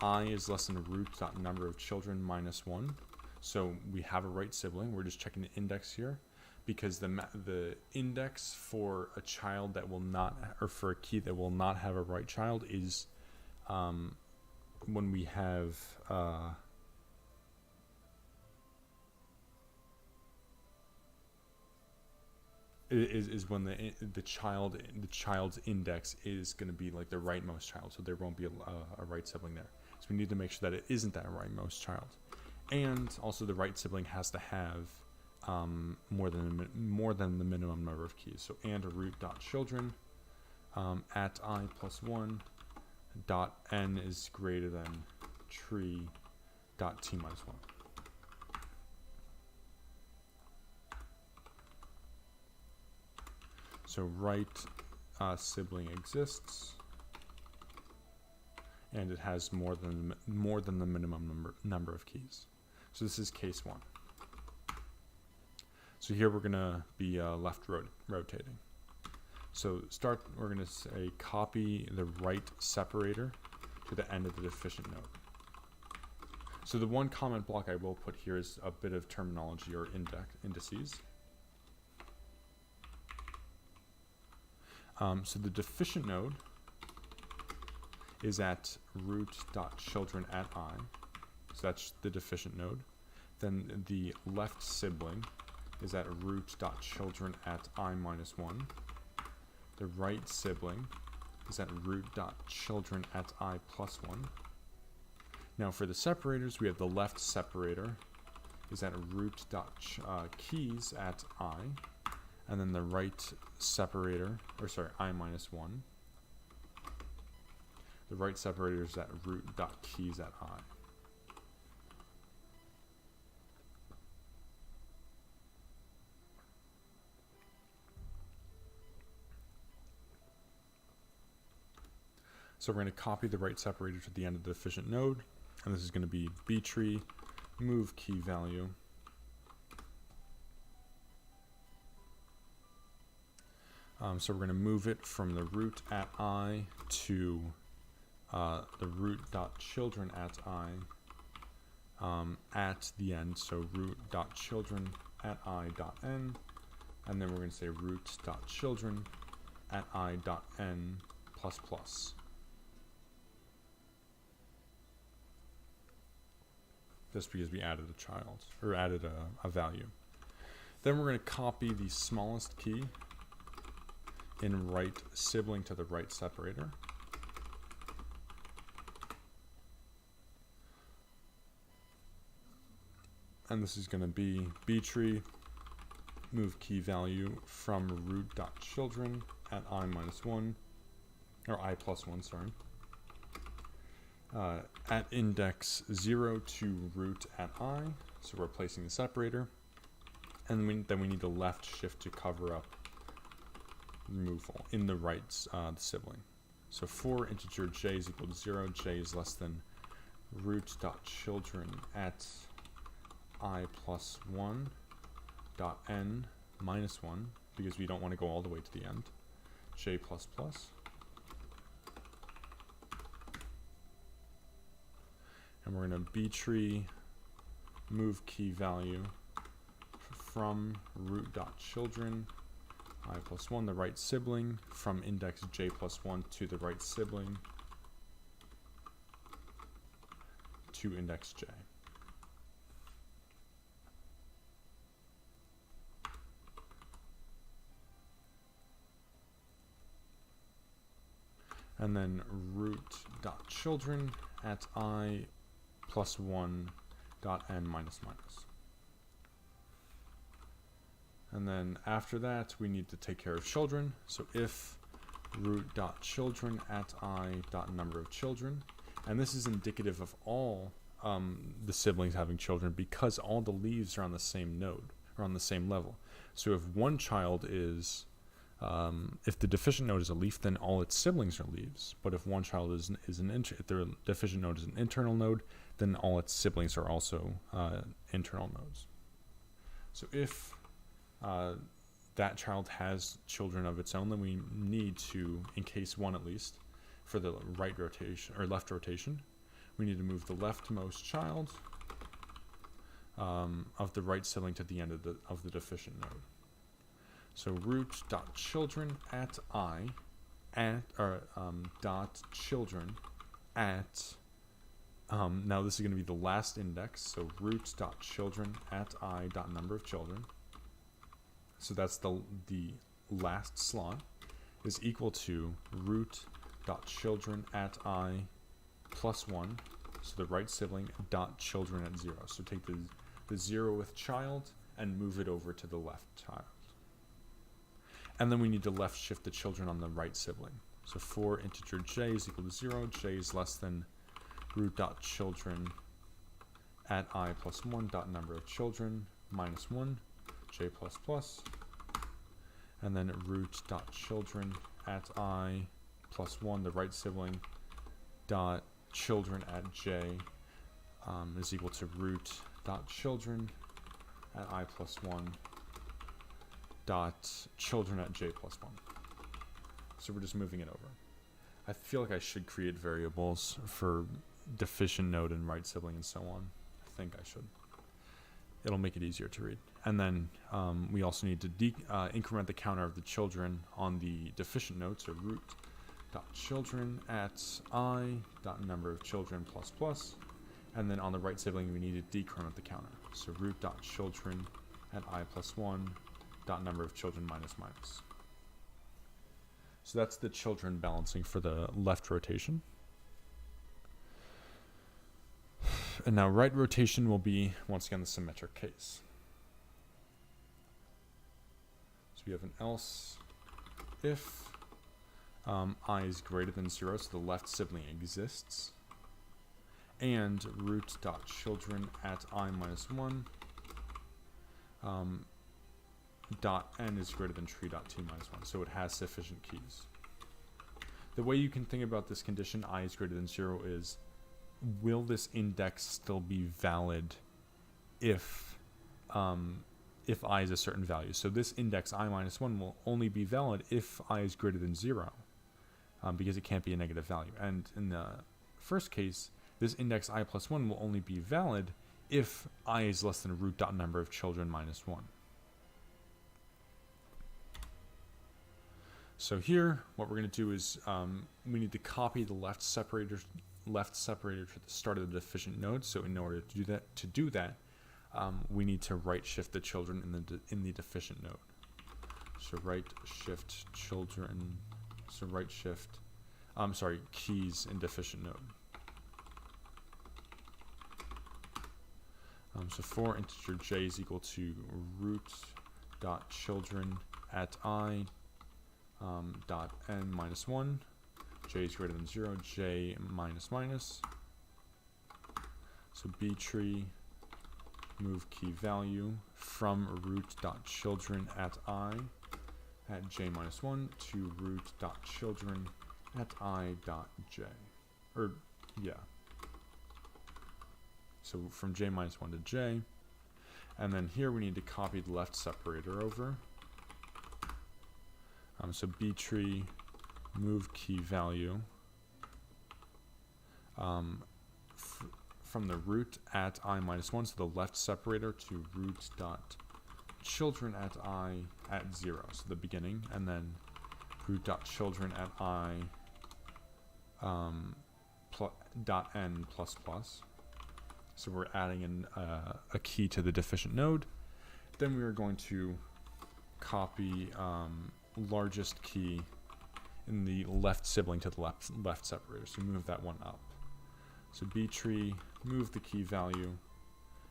I is less than root.number of children minus 1. So we have a right sibling. We're just checking the index here, because the index for a child that will not, or for a key that will not have a right child is when we have is when the child's index is going to be like the rightmost child, so there won't be a right sibling there. So we need to make sure that it isn't that rightmost child. And also the right sibling has to have more than the minimum number of keys. So and a root.children at I plus 1 dot n is greater than tree dot t minus 1. So right sibling exists, and it has more than the minimum number of keys. So this is case 1. So here we're gonna be left rotating. So we're gonna say copy the right separator to the end of the deficient node. So the one comment block I will put here is a bit of terminology or indices. So the deficient node is at root.children at I. So that's the deficient node. Then the left sibling is at root.children at I minus 1. The right sibling is at root.children at I plus 1. Now for the separators, we have the left separator is at root.keys at I. And then the right separator, I minus 1. The right separator is at root.keys at I. So we're going to copy the right separator to the end of the deficient node, and this is going to be btree move key value so we're going to move it from the root at I to the root.children at I at the end, so root.children at I dot n, and then we're going to say root.children at I dot n plus plus. Just because we added a child, or added a value. Then we're going to copy the smallest key in right sibling to the right separator. And this is going to be btree move key value from root.children at I minus 1, or I plus 1, sorry. At index 0 to root at I, so we're replacing the separator, and then we need the left shift to cover up removal in the right sibling. So for integer j is equal to 0, j is less than root.children at I plus 1 dot n minus 1, because we don't want to go all the way to the end, j plus plus. And we're going to btree move key value from root.children I plus 1, the right sibling, from index j plus 1 to the right sibling to index j. And then root.children at I plus 1 dot n minus minus. And then after that, we need to take care of children. So if root.children at I dot number of children, and this is indicative of all the siblings having children, because all the leaves are on the same node, or on the same level. So if one child is, if the deficient node is a leaf, then all its siblings are leaves. But if one child is if the deficient node is an internal node, then all its siblings are also internal nodes. So if that child has children of its own, then we need to, in case 1 at least, for the right rotation or left rotation, we need to move the leftmost child of the right sibling to the end of the deficient node. So root.children at I dot children at now this is going to be the last index, so root.children at I dot number of children. So that's the last slot is equal to root.children at I plus 1 So the right sibling dot children at 0. So take the 0th child and move it over to the left child. And then we need to left shift the children on the right sibling. So for integer j is equal to 0, j is less than root dot children at I plus 1 dot number of children minus 1, j plus plus, and then root dot children at I plus 1, the right sibling, dot children at j is equal to root dot children at I plus 1 dot children at j plus 1. So we're just moving it over. I feel like I should create variables for deficient node and right sibling and so on. I think I should. It'll make it easier to read. And then we also need to increment the counter of the children on the deficient node. So root dot children at I dot number of children plus plus. And then on the right sibling, we need to decrement the counter. So root dot children at I plus 1 dot number of children minus minus. So that's the children balancing for the left rotation. And now right rotation will be, once again, the symmetric case. So we have an else if I is greater than 0, so the left sibling exists, and root dot children at I minus 1 dot n is greater than tree dot t minus 1, so it has sufficient keys. The way you can think about this condition, I is greater than 0, is will this index still be valid if I is a certain value? So this index I minus 1 will only be valid if I is greater than 0, because it can't be a negative value. And in the first case, this index I plus 1 will only be valid if I is less than root dot number of children minus 1. So here, what we're going to do is we need to copy the left separator to the start of the deficient node. So in order to do that, we need to right shift the children in the deficient node. So right shift children. So right shift. Keys in deficient node. So for integer j is equal to root dot children at I dot n minus 1, j is greater than 0, j minus minus. So b tree move key value from root dot children at I at j minus 1 to root dot children at I dot j. So from j minus 1 to j. And then here we need to copy the left separator over. So b tree move key value from the root at I minus 1, so the left separator, to root dot children at I at 0, so the beginning, and then root dot children at I dot n plus plus. So we're adding in a key to the deficient node. Then we are going to copy largest key in the left sibling to the left separator. So move that one up. So b tree move the key value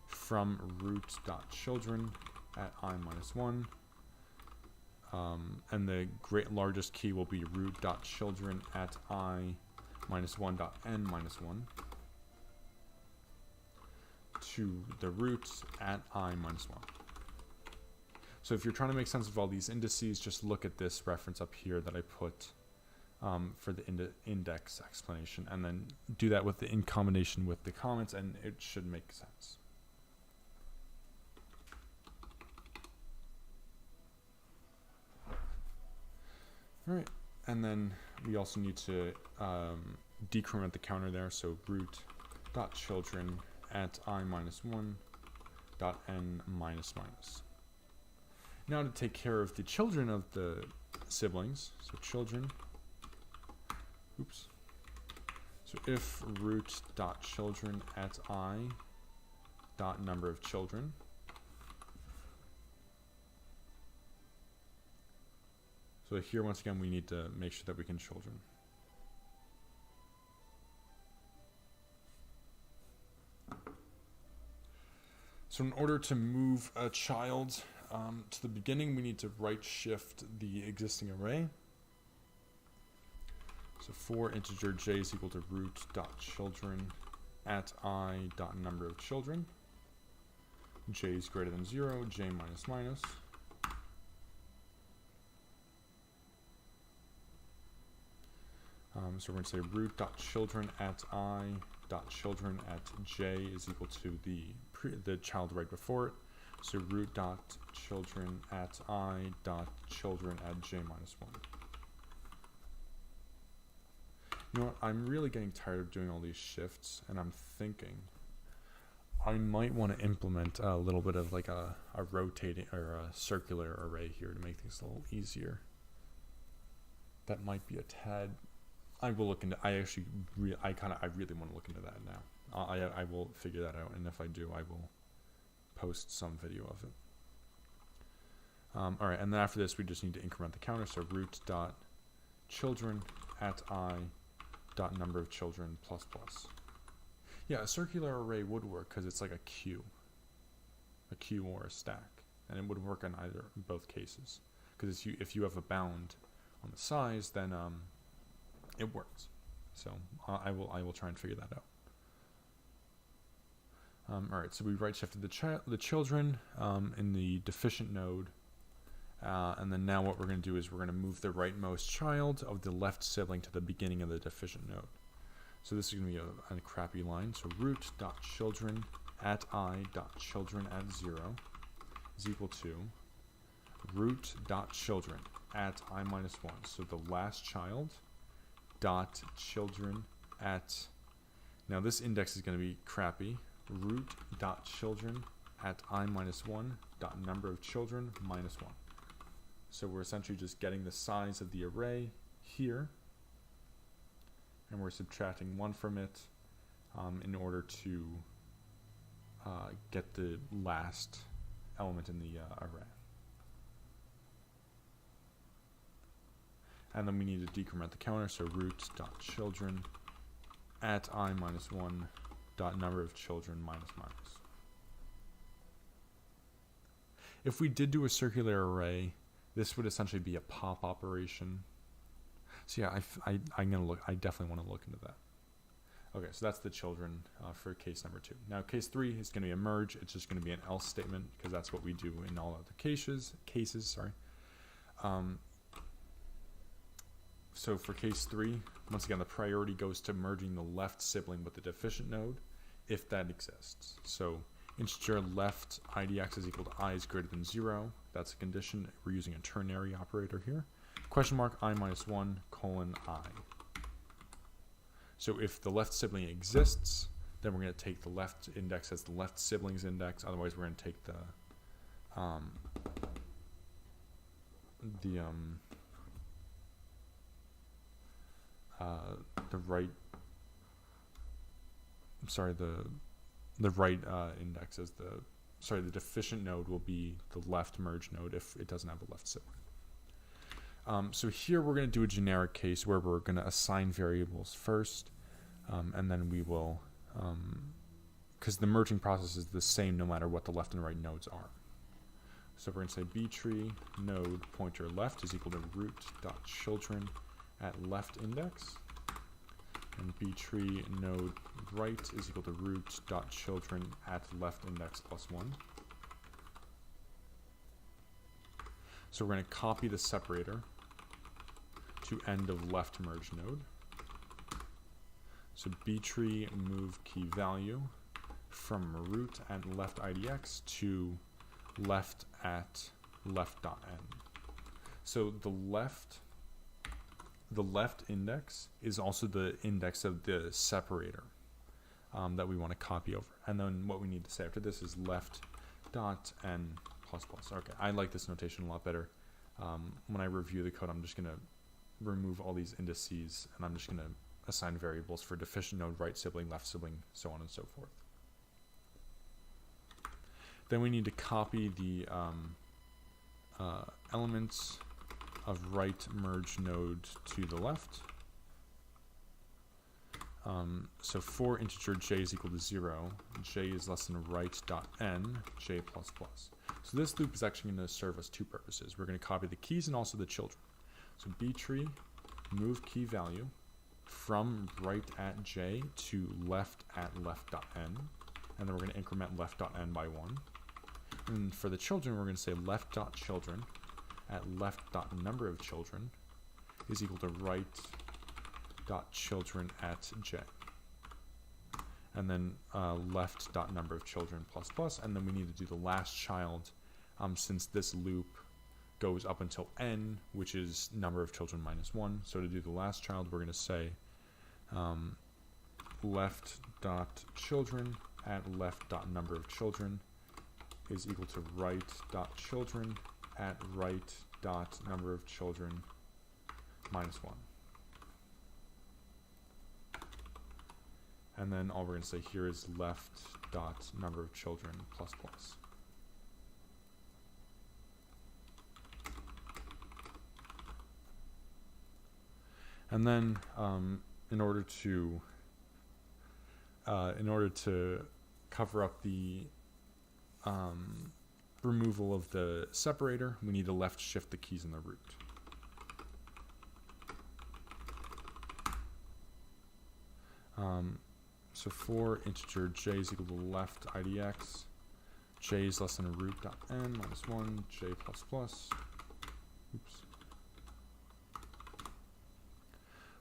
from root dot children at I minus 1, and the largest key will be root dot children at I minus 1 dot n minus 1 to the root at I minus 1. So if you're trying to make sense of all these indices, just look at this reference up here that I put for the index explanation, and then do that in combination with the comments, and it should make sense. All right, and then we also need to decrement the counter there, so root dot children at I minus 1 dot n minus minus. Now to take care of the children of the siblings, so children, so if root dot children at I dot number of children, so here once again we need to make sure that we can children. So in order to move a child to the beginning, we need to right shift the existing array. So for integer j is equal to root dot children at I dot number of children. J is greater than 0, j minus minus. So we're going to say root dot children at I dot children at j is equal to the child right before it. So root dot children at I dot children at j minus 1. You know what, I'm really getting tired of doing all these shifts, and I'm thinking I might want to implement a little bit of like a rotating or a circular array here to make things a little easier. That might be a tad. I will look into. I really want to look into that now. I will figure that out, and if I do, I will post some video of it. All right, and then after this, we just need to increment the counter. So root dot children at I dot number of children plus plus. Yeah, a circular array would work because it's like a queue or a stack, and it would work on both cases. Because if you have a bound on the size, then it works. So I will try and figure that out. All right, so we right shifted the children in the deficient node, and then now what we're going to do is we're going to move the rightmost child of the left sibling to the beginning of the deficient node. So this is going to be a crappy line. So root dot children at I dot children at 0 is equal to root dot children at I minus 1. So the last child dot children at, now this index is going to be crappy, root dot children at I minus 1 dot number of children minus 1. So we're essentially just getting the size of the array here, and we're subtracting 1 from it in order to get the last element in the array. And then we need to decrement the counter, so root dot children at I minus 1 dot number of children minus minus. If we did do a circular array, this would essentially be a pop operation. So yeah, I'm gonna look. I definitely want to look into that. Okay, so that's the children for case number 2. Now case 3 is going to be a merge. It's just going to be an else statement because that's what we do in all other cases. Sorry. So for case 3, once again, the priority goes to merging the left sibling with the deficient node, if that exists. So integer left idx is equal to I is greater than 0. That's a condition. We're using a ternary operator here. Question mark I minus 1 colon I. So if the left sibling exists, then we're going to take the left index as the left sibling's index. Otherwise, we're going to take the right. Sorry, the right index as the. Sorry, the deficient node will be the left merge node if it doesn't have a left sibling. So here we're going to do a generic case where we're going to assign variables first, and then we will, because the merging process is the same no matter what the left and right nodes are. So we're going to say btree node pointer left is equal to root dot children at left index, and btree node right is equal to root dot children at left index plus 1. So we're going to copy the separator to end of left merge node. So btree move key value from root at left idx to left at left dot n. So the left index is also the index of the separator that we want to copy over. And then what we need to say after this is left dot n plus plus. Okay, I like this notation a lot better. When I review the code, I'm just going to remove all these indices, and I'm just going to assign variables for deficient node, right sibling, left sibling, so on and so forth. Then we need to copy the elements of right merge node to the left. So for integer j is equal to 0, j is less than right.n, j++. So this loop is actually going to serve us two purposes. We're going to copy the keys and also the children. So btree, move key value from right at j to left at left.n, and then we're going to increment left.n by 1. And for the children, we're going to say left.children at left.number of children is equal to right.children at j. And then left.number of children plus plus, and then we need to do the last child since this loop goes up until n, which is number of children minus 1. So to do the last child, we're going to say left.children at left.number of children is equal to right.children at right.number of children minus 1. And then all we're going to say here is left.number of children plus plus. And then in order to cover up the removal of the separator, we need to left shift the keys in the root. So for integer j is equal to left idx, j is less than a root.n minus 1, j plus plus. Oops.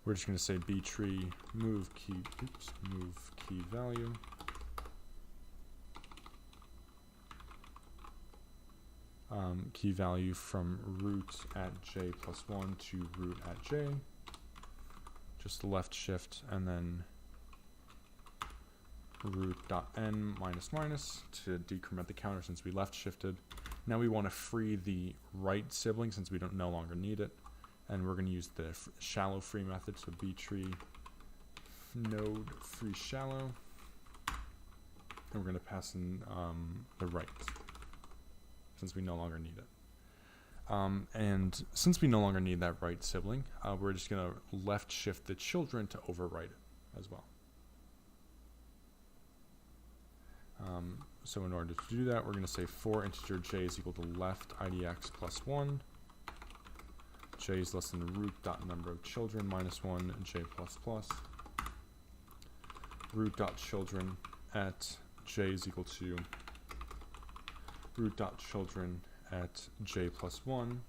We're just going to say btree move key value key value from root at j plus 1 to root at j. Just left shift and then root.n minus minus to decrement the counter since we left shifted. Now we want to free the right sibling since we don't no longer need it, and we're going to use the shallow free method. So btree node free shallow, and we're going to pass in the right since we no longer need it. And since we no longer need that right sibling, we're just going to left shift the children to overwrite it as well. So in order to do that, we're going to say for integer j is equal to left idx plus 1, j is less than the root dot number of children minus 1, j plus plus, root dot children at j is equal to root dot children at j plus 1,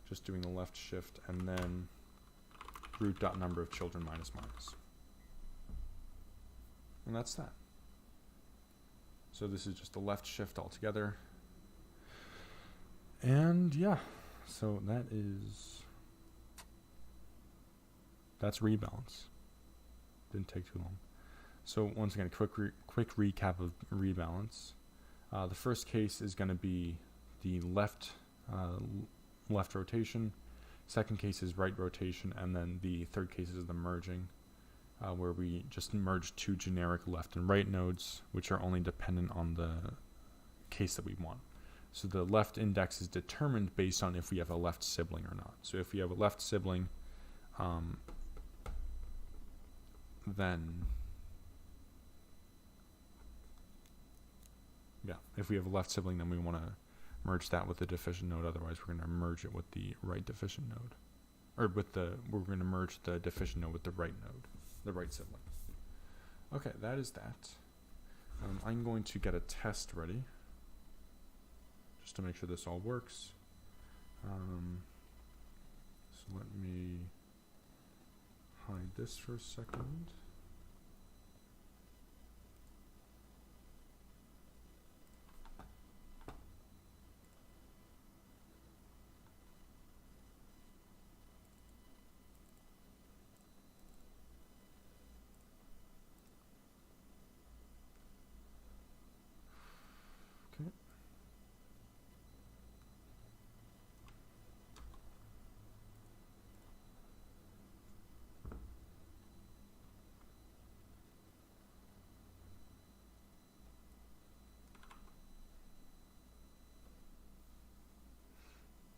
just doing the left shift, and then root dot number of children minus minus. And that's that. So this is just a left shift altogether. And yeah, so that's rebalance. Didn't take too long. So once again, quick recap of rebalance. The first case is going to be the left rotation. Second case is right rotation, and then the third case is the merging, where we just merge two generic left and right nodes, which are only dependent on the case that we want. So the left index is determined based on if we have a left sibling or not. So if we have a left sibling, then we want to merge that with the deficient node. Otherwise, we're going to merge it with the right deficient node, or we're going to merge the deficient node with the right node, the right sibling. Okay, that is that. I'm going to get a test ready just to make sure this all works. So let me hide this for a second.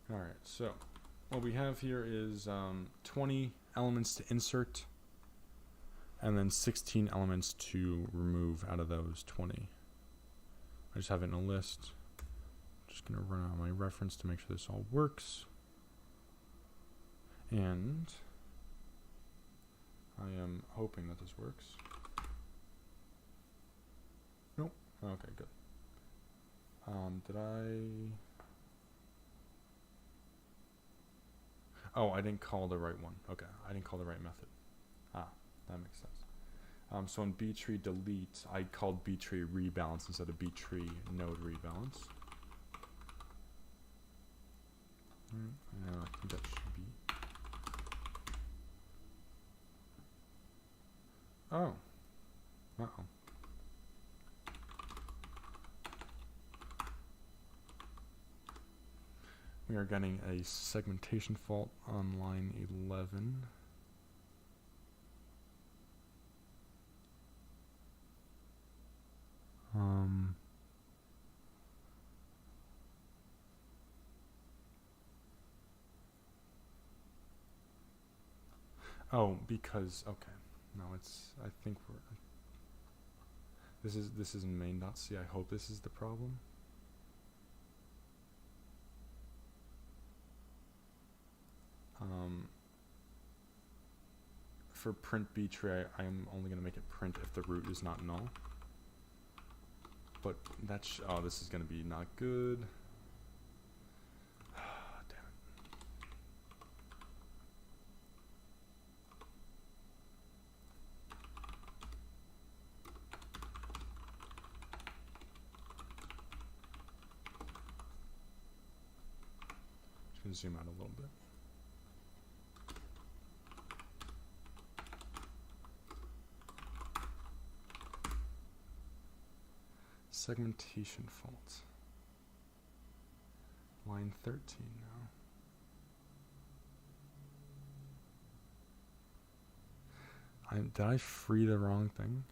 Alright, so what we have here is 20 elements to insert. and then 16 elements to remove out of those 20. I just have it in a list. Just going to run out my reference to make sure this all works. And I am hoping that this works. Nope. Okay, good. Did I... Oh, I didn't call the right one. Okay, I didn't call the right method. Ah, that makes sense. So in btree delete, I called btree rebalance instead of btree node rebalance. I think that should be... Oh. Uh-oh. We are getting a segmentation fault on line 11. Oh, because okay. No, it's I think we're this is in main.c. I hope this is the problem. For print btree, I am only going to make it print if the root is not null. But that's oh, this is going to be not good. Damn it. Just going to zoom out a little bit. Segmentation fault. Line 13 now. Did I free the wrong thing?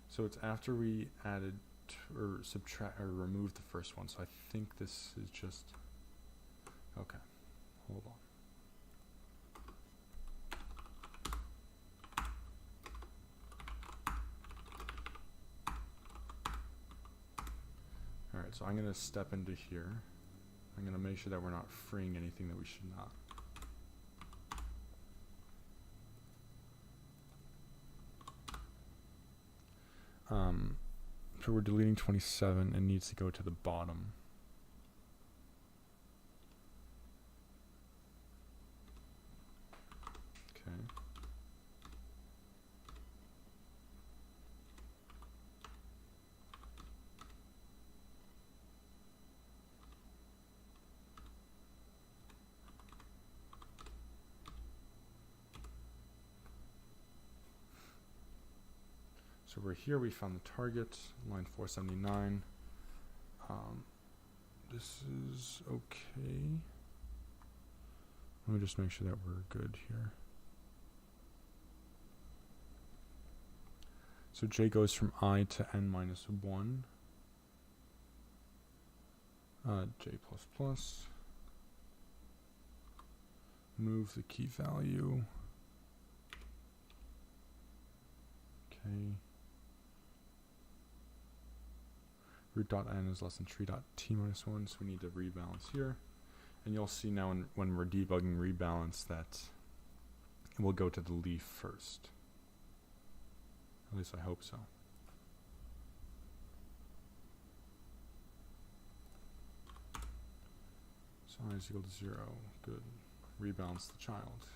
So it's after we added or subtract or removed the first one. So I think this is just okay. Hold on. All right, so I'm going to step into here. I'm going to make sure that we're not freeing anything that we should not. So we're deleting 27 and needs to go to the bottom. Okay. So we're here, we found the target, line 479. This is okay. Let me just make sure that we're good here. So j goes from I to n minus 1. J plus plus. Move the key value. Okay. Root.n is less than tree.t minus 1, so we need to rebalance here. And you'll see now when we're debugging rebalance that it will go to the leaf first. At least I hope so. So I is equal to 0. Good. Rebalance the child.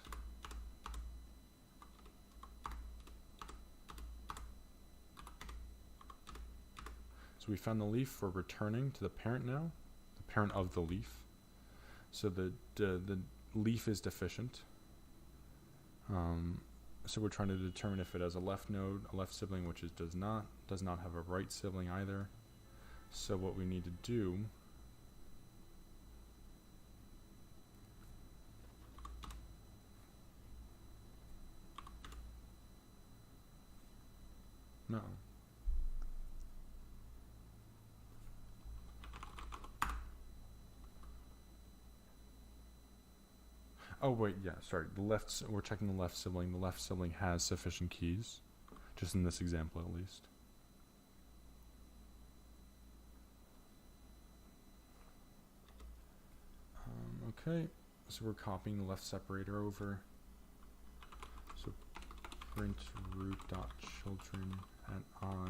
So we found the leaf. We're returning to the parent now, the parent of the leaf. So the leaf is deficient. So we're trying to determine if it has a left node, a left sibling, which it does not have a right sibling either. So what we need to do No. Oh wait, yeah, sorry. We're checking the left sibling. The left sibling has sufficient keys, just in this example at least. Okay, so we're copying the left separator over. So print root dot children at I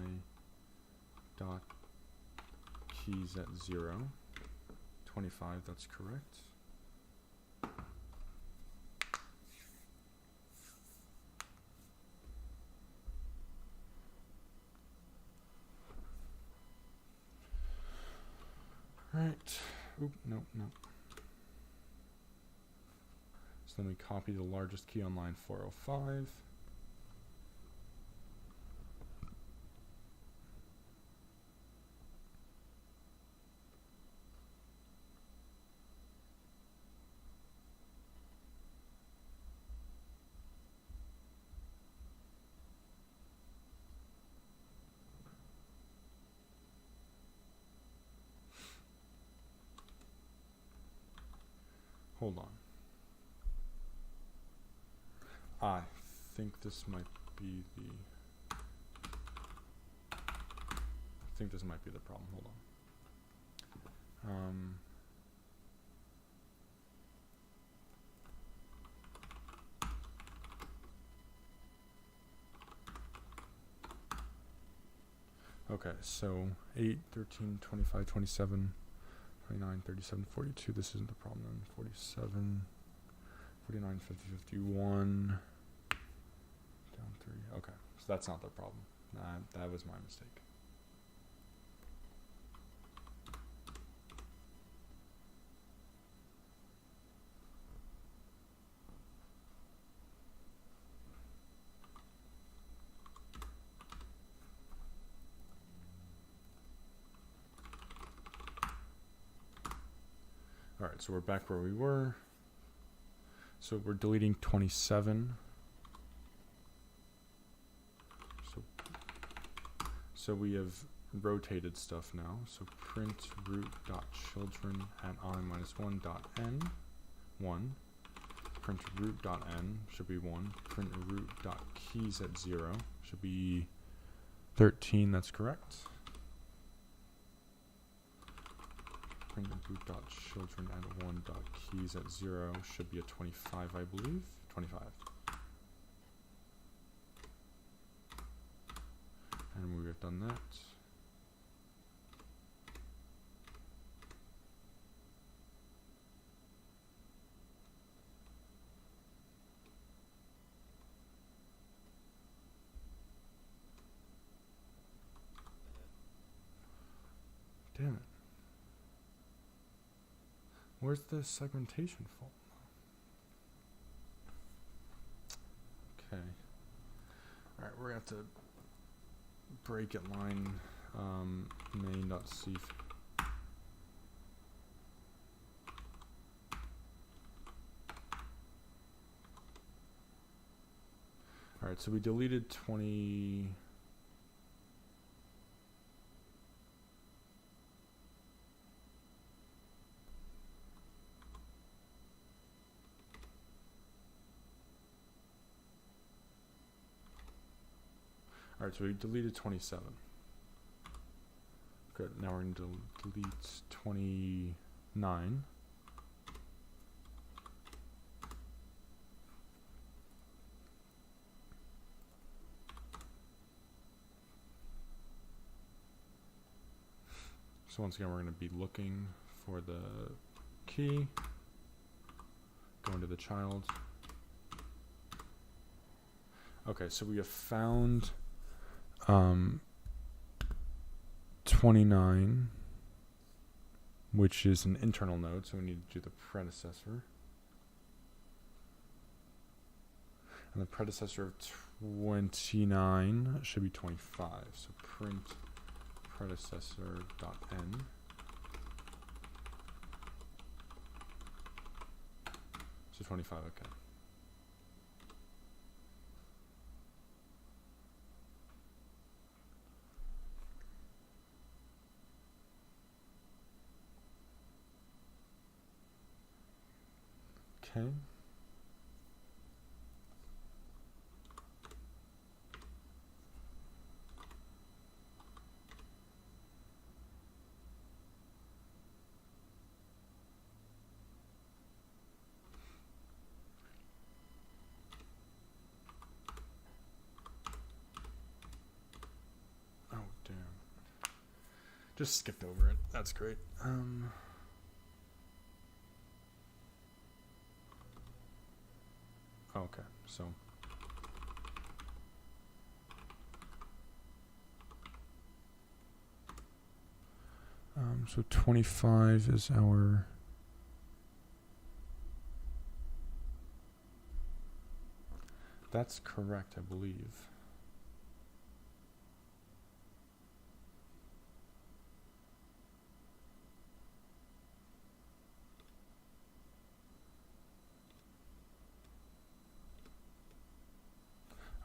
dot keys at 0. 25, that's correct. Right. Oop, no. So then we copy the largest key on line 405. Hold on. I think this might be the problem. Hold on. Okay, so 8, 13, 25, 27, 29, 37, 42. This isn't the problem then. 47, 49, 50, 51. Down 3. Okay, so that's not the problem. That was my mistake. All right, so we're back where we were. So we're deleting 27. So we have rotated stuff now. So print root dot children at I minus 1 dot n 1. Print root dot n should be 1. Print root dot keys at 0 should be 13. That's correct. Print root dot children at 1 dot keys at 0 should be a 25, I believe. 25. And we have done that. Damn it. Where's the segmentation fault? Okay. Alright, we're going to have to break at line main.c. Alright, so we deleted 20. Alright, so we deleted 27. Good, now we're going to delete 29. So once again, we're going to be looking for the key, go into the child. Okay, so we have found 29, which is an internal node, so we need to do the predecessor. And the predecessor of 29 should be 25. So print predecessor dot n. So 25, okay. Okay. Oh, damn. Just skipped over it. That's great. Okay, so so 25 is our that's correct, I believe.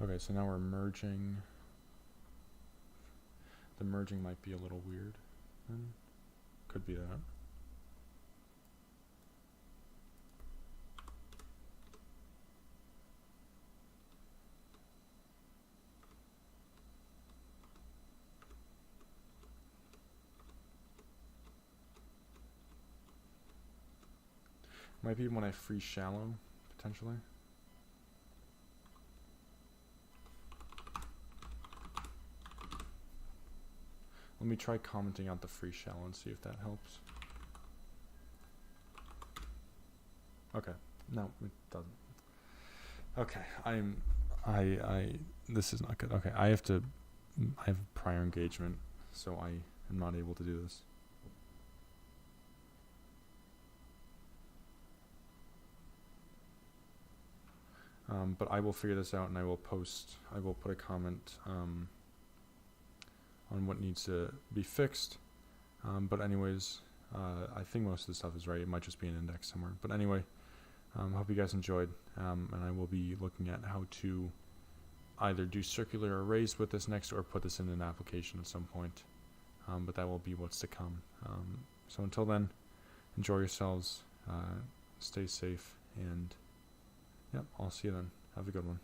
Okay, so now we're merging. The merging might be a little weird. Could be that. Might be when I freeze shallow, potentially. Let me try commenting out the freeze shallow and see if that helps. Okay, no, it doesn't. Okay, this is not good. Okay, I have prior engagement, so I am not able to do this. But I will figure this out, and I will put a comment on what needs to be fixed. But anyways, I think most of the stuff is right. It might just be an index somewhere. But anyway, hope you guys enjoyed, and I will be looking at how to either do circular arrays with this next or put this in an application at some point. But that will be what's to come. So until then, enjoy yourselves, stay safe, and yep, I'll see you then. Have a good one.